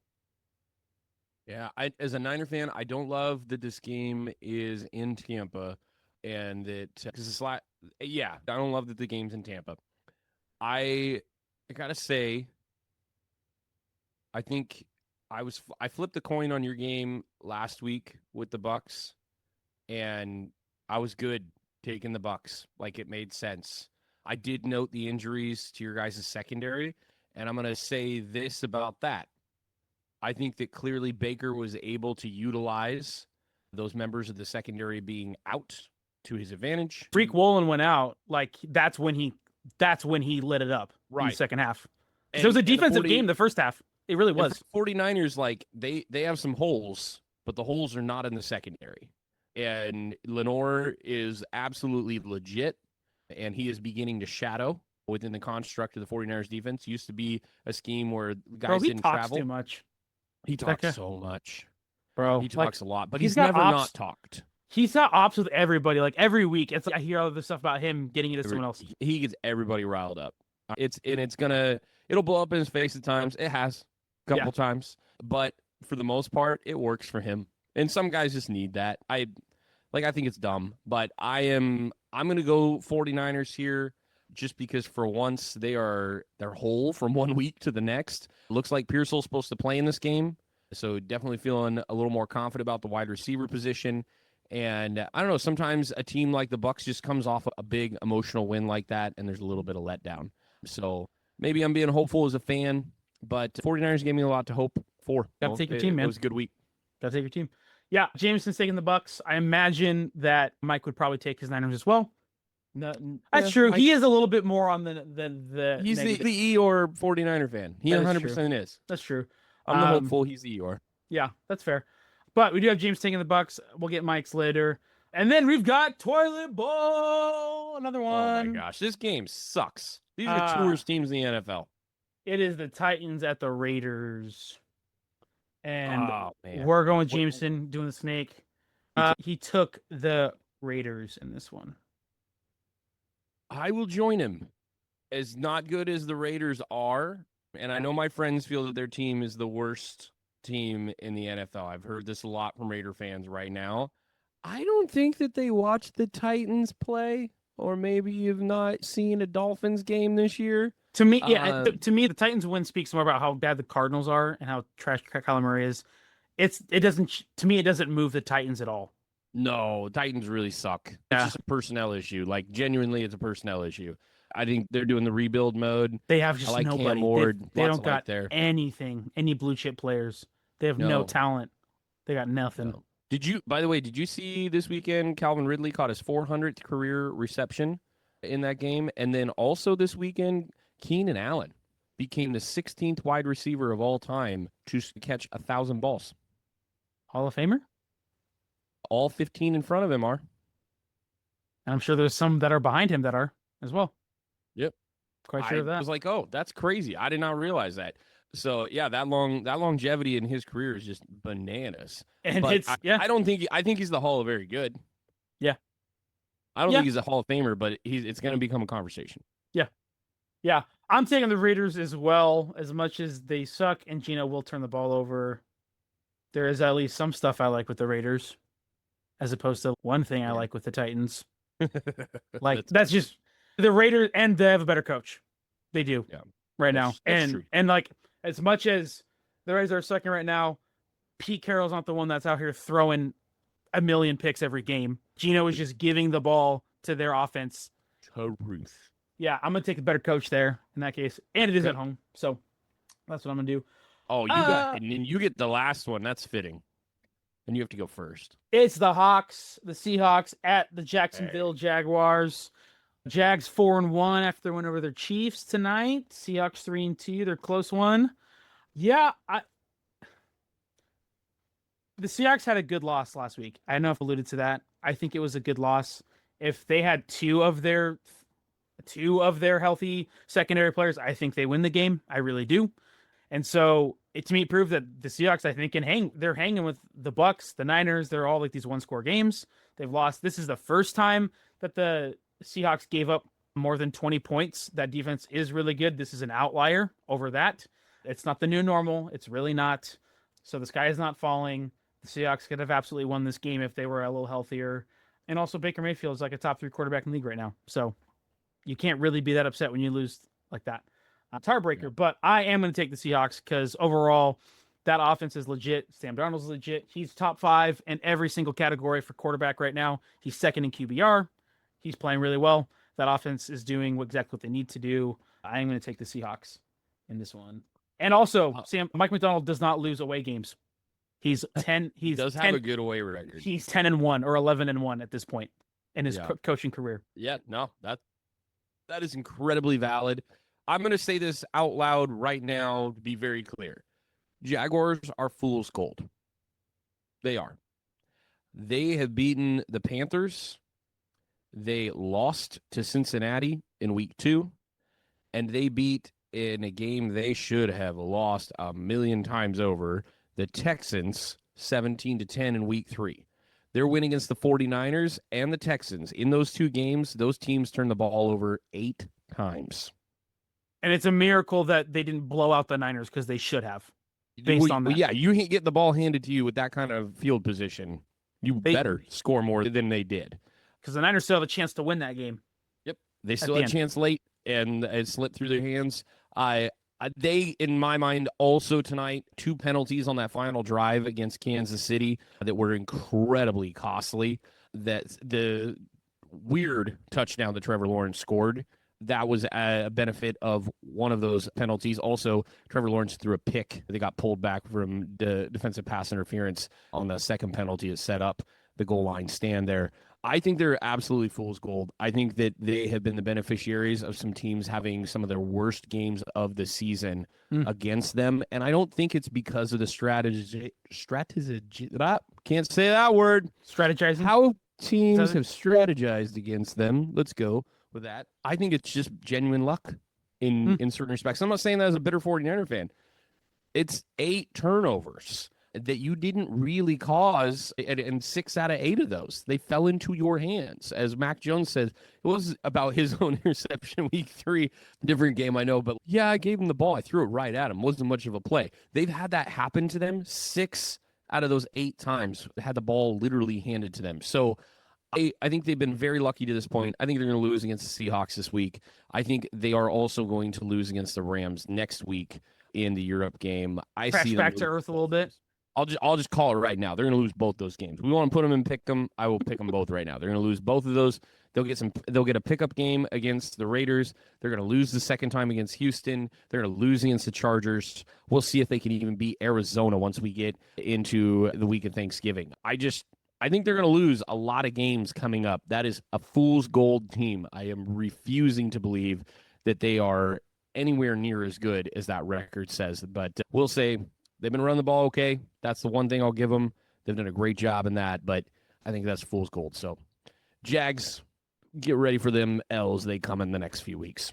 Yeah, as a Niner fan, I don't love that this game is in Tampa. And that, because it's like, yeah, I don't love that the game's in Tampa. I gotta say, I think I flipped the coin on your game last week with the Bucs, and I was good taking the Bucs. Like, it made sense. I did note the injuries to your guys' secondary, and I'm gonna say this about that. I think that clearly Baker was able to utilize those members of the secondary being out to his advantage. Freak Woolen went out. Like, that's when he lit it up in the second half. It was a defensive game the first half. It really was. 49ers, like, they have some holes, but the holes are not in the secondary. And Lenore is absolutely legit, and he is beginning to shadow within the construct of the 49ers defense. Used to be a scheme where guys didn't travel. Too much. He talks so much. Bro, he talks a lot, but he's never not talked. He's got ops with everybody. Like, every week, it's like I hear all this stuff about him getting into someone else. He gets everybody riled up. It'll blow up in his face at times. It has a couple times, but for the most part, it works for him. And some guys just need that. I think it's dumb, but I'm gonna go 49ers here just because for once they're whole from 1 week to the next. Looks like Pearsall's supposed to play in this game, so definitely feeling a little more confident about the wide receiver position. And I don't know, sometimes a team like the Bucs just comes off a big emotional win like that, and there's a little bit of letdown. So maybe I'm being hopeful as a fan, but 49ers gave me a lot to hope for. Gotta take your team, man. It was a good week. Gotta take your team. Yeah, Jameson's taking the Bucs. I imagine that Mike would probably take his Niners as well. No, that's true. He is a little bit more on the He's the Eeyore 49er fan. He 100% is. That's true. I'm the hopeful. He's the Eeyore. Yeah, that's fair. But we do have James taking the Bucs. We'll get Mike's later. And then we've got Toilet Bowl, another one. Oh my gosh, this game sucks. These are the two worst teams in the NFL. It is the Titans at the Raiders. And we're going Jameson doing the snake. He took the Raiders in this one. I will join him. As not good as the Raiders are, and I know my friends feel that their team is the worst team in the NFL. I've heard this a lot from Raider fans right now. I don't think that they watched the Titans play, or maybe you've not seen a Dolphins game this year. To me, to me, the Titans win speaks more about how bad the Cardinals are and how trash Kyler Murray is. It doesn't move the Titans at all. No, Titans really suck. It's just a personnel issue. Like, genuinely, it's a personnel issue. I think they're doing the rebuild mode. They have I just like nobody. Cam Ward. They Lots don't of got there. anything, any blue chip players. They have no talent. They got nothing. No. By the way, did you see this weekend Calvin Ridley caught his 400th career reception in that game? And then also this weekend, Keenan Allen became the 16th wide receiver of all time to catch 1,000 balls. Hall of Famer? All 15 in front of him are. And I'm sure there's some that are behind him that are as well. Yep. Quite sure of that. I was like, oh, that's crazy. I did not realize that. So yeah, that longevity in his career is just bananas. And but I think he's the Hall of Very Good. Yeah. I don't think he's a Hall of Famer, but it's going to become a conversation. Yeah. Yeah. I'm taking the Raiders as well, as much as they suck and Gino will turn the ball over. There is at least some stuff I like with the Raiders, as opposed to one thing I like with the Titans. Like that's just the Raiders, and they have a better coach. They do right now. That's true. And like as much as the Raiders are sucking right now, Pete Carroll's not the one that's out here throwing a million picks every game. Gino is just giving the ball to their offense. Truth. Yeah, I'm gonna take a better coach there in that case, and it is at home, so that's what I'm gonna do. Oh, and then you get the last one. That's fitting. And you have to go first. It's the Seahawks at the Jacksonville Jaguars. Jags 4-1 after they went over their Chiefs tonight. Seahawks 3-2. They're close one. Yeah, the Seahawks had a good loss last week. I don't know if I alluded to that. I think it was a good loss. If they had two of their healthy secondary players, I think they win the game. I really do. And so to me, it proved that the Seahawks, I think, they're hanging with the Bucs, the Niners. They're all like these one-score games. They've lost. This is the first time that the Seahawks gave up more than 20 points. That defense is really good. This is an outlier over that. It's not the new normal. It's really not. So the sky is not falling. The Seahawks could have absolutely won this game if they were a little healthier. And also Baker Mayfield is like a top 3 quarterback in the league right now. So you can't really be that upset when you lose like that. It's heartbreaker, but I am going to take the Seahawks because overall that offense is legit. Sam Darnold's legit. He's top 5 in every single category for quarterback right now. He's second in QBR. He's playing really well. That offense is doing exactly what they need to do. I am going to take the Seahawks in this one. And also, Mike McDonald does not lose away games. He's 10. He does have a good away record. He's 10-1 or 11-1 at this point in his coaching career. Yeah, no, that is incredibly valid. I'm going to say this out loud right now to be very clear. Jaguars are fool's gold. They are. They have beaten the Panthers. They lost to Cincinnati in week 2. And they beat, in a game they should have lost a million times over, the Texans 17-10 in week 3. Their win against the 49ers and the Texans. In those 2 games, those teams turned the ball over 8 times. And it's a miracle that they didn't blow out the Niners because they should have, based on that. Yeah, you get the ball handed to you with that kind of field position. You better score more than they did. Because the Niners still have a chance to win that game. Yep. They still had a chance late, and it slipped through their hands. They, in my mind, also tonight, 2 penalties on that final drive against Kansas City that were incredibly costly. That the weird touchdown that Trevor Lawrence scored, that was a benefit of one of those penalties. Also, Trevor Lawrence threw a pick. They got pulled back from the defensive pass interference on the second penalty that set up the goal line stand there. I think they're absolutely fool's gold. I think that they have been the beneficiaries of some teams having some of their worst games of the season against them. And I don't think it's because of the strategy. Can't say that word. Strategizing. How teams have strategized against them. Let's go with that. I think it's just genuine luck in certain respects. I'm not saying that as a bitter 49er fan. It's 8 turnovers that you didn't really cause, and 6 out of 8 of those, they fell into your hands. As Mac Jones says, it was about his own interception week 3. Different game, I know, but yeah, I gave him the ball. I threw it right at him. Wasn't much of a play. They've had that happen to them 6 out of those 8 times, had the ball literally handed to them. So I think they've been very lucky to this point. I think they're going to lose against the Seahawks this week. I think they are also going to lose against the Rams next week in the Europe game. I Crash see back to earth a little bit. I'll just call it right now. They're going to lose both those games. We want to put them and pick them. I will pick them both right now. They're going to lose both of those. They'll get a pickup game against the Raiders. They're going to lose the second time against Houston. They're going to lose against the Chargers. We'll see if they can even beat Arizona once we get into the week of Thanksgiving. I think they're going to lose a lot of games coming up. That is a fool's gold team. I am refusing to believe that they are anywhere near as good as that record says. But we'll say they've been running the ball okay. That's the one thing I'll give them. They've done a great job in that, but I think that's fool's gold. So, Jags, get ready for them L's. They come in the next few weeks.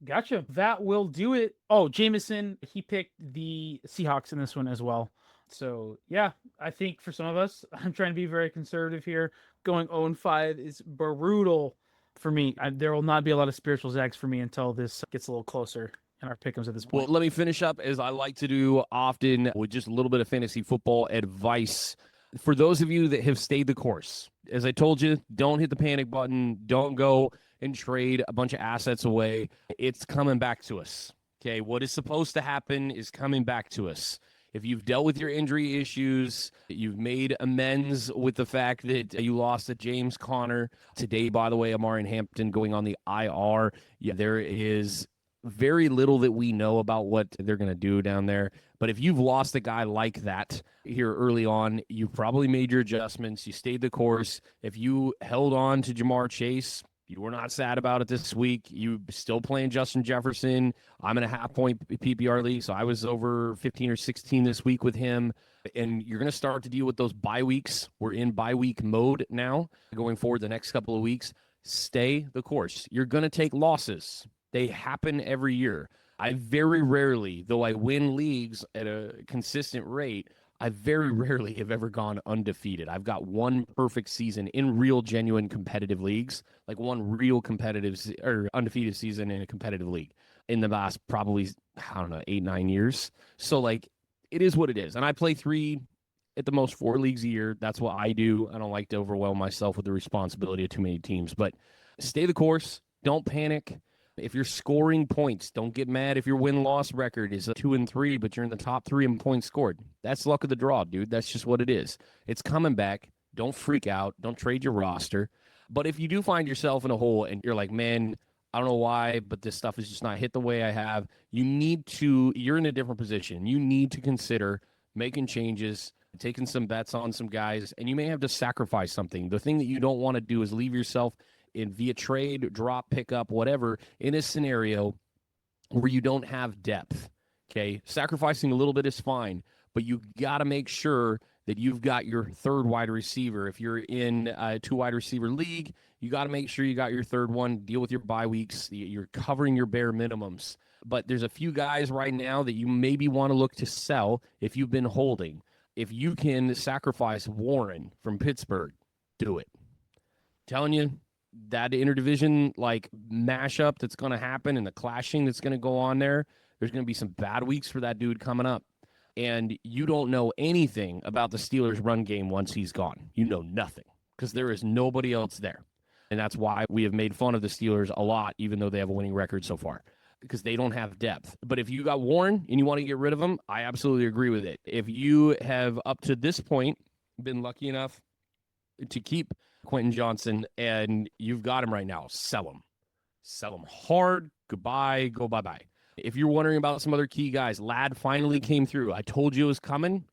Gotcha. That will do it. Oh, Jameson, he picked the Seahawks in this one as well. So, yeah, I think for some of us, I'm trying to be very conservative here. Going 0-5 is brutal for me. There will not be a lot of spiritual Zags for me until this gets a little closer in our pick'ems at this point. Well, let me finish up as I like to do often with just a little bit of fantasy football advice. For those of you that have stayed the course, as I told you, don't hit the panic button. Don't go and trade a bunch of assets away. It's coming back to us. Okay, what is supposed to happen is coming back to us. If you've dealt with your injury issues, you've made amends with the fact that you lost to James Conner. Today, by the way, Amari Hampton going on the IR. Yeah, there is very little that we know about what they're going to do down there. But if you've lost a guy like that here early on, you probably made your adjustments. You stayed the course. If you held on to Jamar Chase, you were not sad about it this week. You still playing Justin Jefferson. I'm in a half-point PPR league, so I was over 15 or 16 this week with him. And you're going to start to deal with those bye weeks. We're in bye week mode now going forward the next couple of weeks. Stay the course. You're going to take losses. They happen every year. I very rarely, though I win leagues at a consistent rate, I very rarely have ever gone undefeated. I've got one perfect season in real, genuine competitive leagues, like one real competitive or undefeated season in a competitive league in the last probably, 8-9 years. So, like, it is what it is. And I play 3 at the most 4 leagues a year. That's what I do. I don't like to overwhelm myself with the responsibility of too many teams. But stay the course. Don't panic. If you're scoring points, don't get mad if your win-loss record is 2-3, but you're in the top 3 in points scored. That's luck of the draw, dude. That's just what it is. It's coming back. Don't freak out. Don't trade your roster. But if you do find yourself in a hole and you're like, man, I don't know why, but this stuff is just not hit the way I have, you're in a different position. You need to consider making changes, taking some bets on some guys, and you may have to sacrifice something. The thing that you don't want to do is leave yourself via trade, drop, pickup, whatever, in a scenario where you don't have depth, okay? Sacrificing a little bit is fine, but you got to make sure that you've got your third wide receiver. If you're in a 2-wide receiver league, you got to make sure you got your third one, deal with your bye weeks, you're covering your bare minimums. But there's a few guys right now that you maybe want to look to sell if you've been holding. If you can sacrifice Warren from Pittsburgh, do it. I'm telling you, that interdivision like mashup that's going to happen and the clashing that's going to go on there's going to be some bad weeks for that dude coming up. And you don't know anything about the Steelers' run game once he's gone. You know nothing because there is nobody else there. And that's why we have made fun of the Steelers a lot, even though they have a winning record so far, because they don't have depth. But if you got Warren and you want to get rid of him, I absolutely agree with it. If you have up to this point been lucky enough to keep Quentin Johnson and you've got him right now, sell him. Sell him hard. Goodbye. Go bye-bye. If you're wondering about some other key guys, Ladd finally came through. I told you it was coming.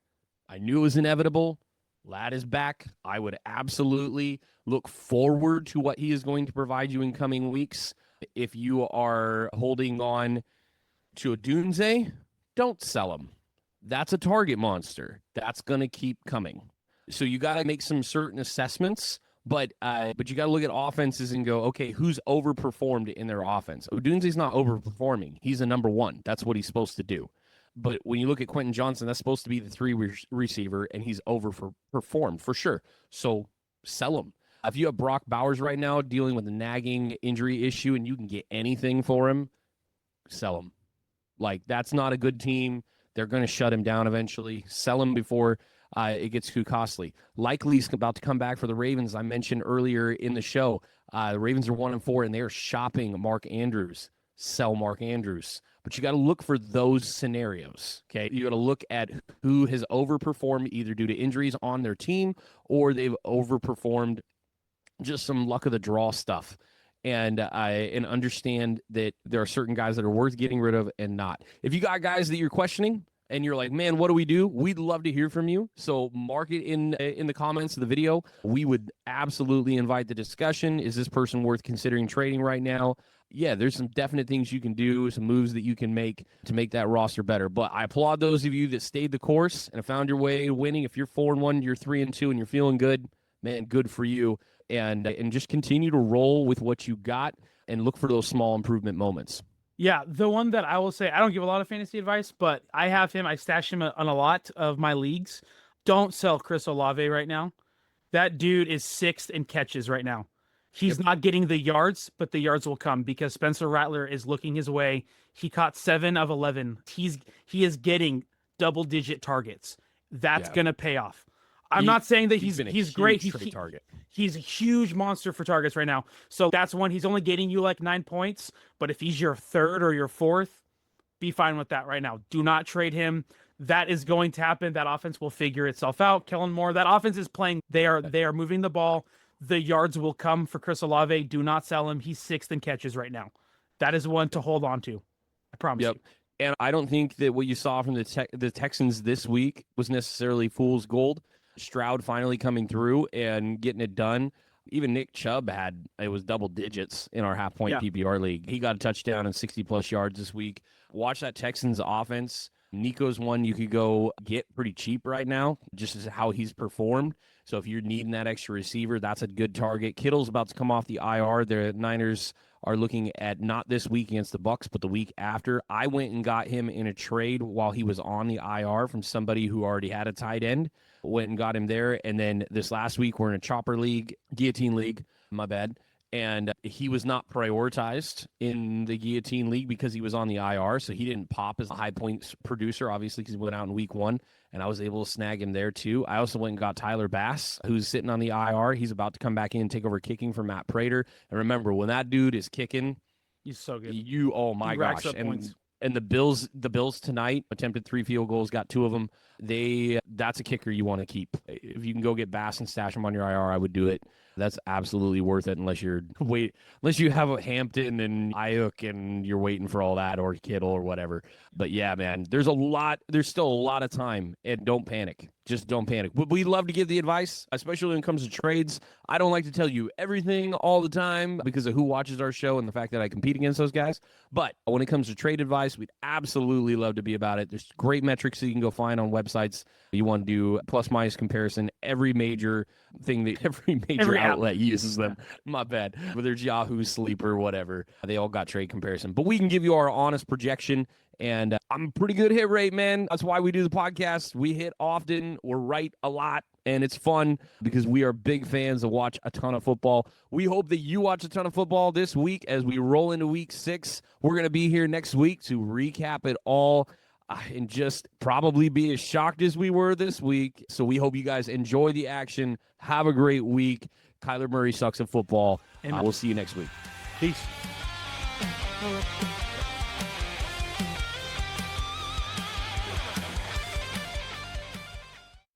I knew it was inevitable. Ladd is back. I would absolutely look forward to what he is going to provide you in coming weeks. If you are holding on to a Dunze, don't sell him. That's a target monster. That's going to keep coming. So you got to make some certain assessments, but you got to look at offenses and go, okay, who's overperformed in their offense? Odunze's not overperforming. He's a number 1. That's what he's supposed to do. But when you look at Quentin Johnson, that's supposed to be the 3 receiver, and he's overperformed for sure. So sell him. If you have Brock Bowers right now dealing with a nagging injury issue and you can get anything for him, sell him. Like, that's not a good team. They're going to shut him down eventually. Sell him before it gets too costly. Likely he's about to come back for the Ravens. I mentioned earlier in the show, the Ravens are 1-4, and they're shopping Mark Andrews. Sell Mark Andrews. But you got to look for those scenarios, okay? You got to look at who has overperformed either due to injuries on their team or they've overperformed just some luck of the draw stuff. And understand that there are certain guys that are worth getting rid of and not. If you got guys that you're questioning and you're like, man, what do we do? We'd love to hear from you. So mark it in the comments of the video. We would absolutely invite the discussion. Is this person worth considering trading right now? Yeah, there's some definite things you can do, some moves that you can make to make that roster better. But I applaud those of you that stayed the course and found your way to winning. If you're 4-1, you're 3-2, and you're feeling good, man, good for you. And just continue to roll with what you got and look for those small improvement moments. Yeah, the one that I will say, I don't give a lot of fantasy advice, but I have him. I stash him on a lot of my leagues. Don't sell Chris Olave right now. That dude is 6th in catches right now. He's not getting the yards, but the yards will come because Spencer Rattler is looking his way. He caught 7 of 11. He is getting double-digit targets. That's going to pay off. I'm not saying that he's great. He's a huge monster for targets right now. So that's one. He's only getting you like 9 points. But if he's your 3rd or your 4th, be fine with that right now. Do not trade him. That is going to happen. That offense will figure itself out. Kellen Moore, that offense is playing. They are moving the ball. The yards will come for Chris Olave. Do not sell him. He's 6th in catches right now. That is one to hold on to. I promise you. And I don't think that what you saw from the Texans this week was necessarily fool's gold. Stroud finally coming through and getting it done. Even Nick Chubb it was double digits in our half-point PPR league. He got a touchdown and 60-plus yards this week. Watch that Texans offense. Nico's one you could go get pretty cheap right now, just as how he's performed. So if you're needing that extra receiver, that's a good target. Kittle's about to come off the IR. The Niners are looking at not this week against the Bucs, but the week after. I went and got him in a trade while he was on the IR from somebody who already had a tight end. Went and got him there. And then this last week, we're in a chopper league, guillotine league, my bad. And he was not prioritized in the guillotine league because he was on the IR. So he didn't pop as a high points producer, obviously, because he went out in week 1. And I was able to snag him there too. I also went and got Tyler Bass, who's sitting on the IR. He's about to come back in and take over kicking for Matt Prater. And remember, when that dude is kicking, he's so good. Oh my gosh. And the Bills tonight attempted 3 field goals, got 2 of them. That's a kicker you want to keep. If you can go get Bass and stash him on your IR, I would do it. That's absolutely worth it unless you have a Hampton and Ayuk and you're waiting for all that, or Kittle or whatever. But yeah, man, there's still a lot of time, and don't panic. Just don't panic. But we love to give the advice, especially when it comes to trades. I don't like to tell you everything all the time because of who watches our show and the fact that I compete against those guys. But when it comes to trade advice, we'd absolutely love to be about it. There's great metrics that you can go find on websites. You want to do plus minus comparison. Every major outlet uses them. My bad. Whether it's Yahoo, Sleeper, whatever, they all got trade comparison. But we can give you our honest projection. And I'm a pretty good hit rate, man. That's why we do the podcast. We hit often. We're right a lot. And it's fun because we are big fans that watch a ton of football. We hope that you watch a ton of football this week as we roll into week 6. We're going to be here next week to recap it all and just probably be as shocked as we were this week. So we hope you guys enjoy the action. Have a great week. Kyler Murray sucks at football. We'll see you next week. Peace.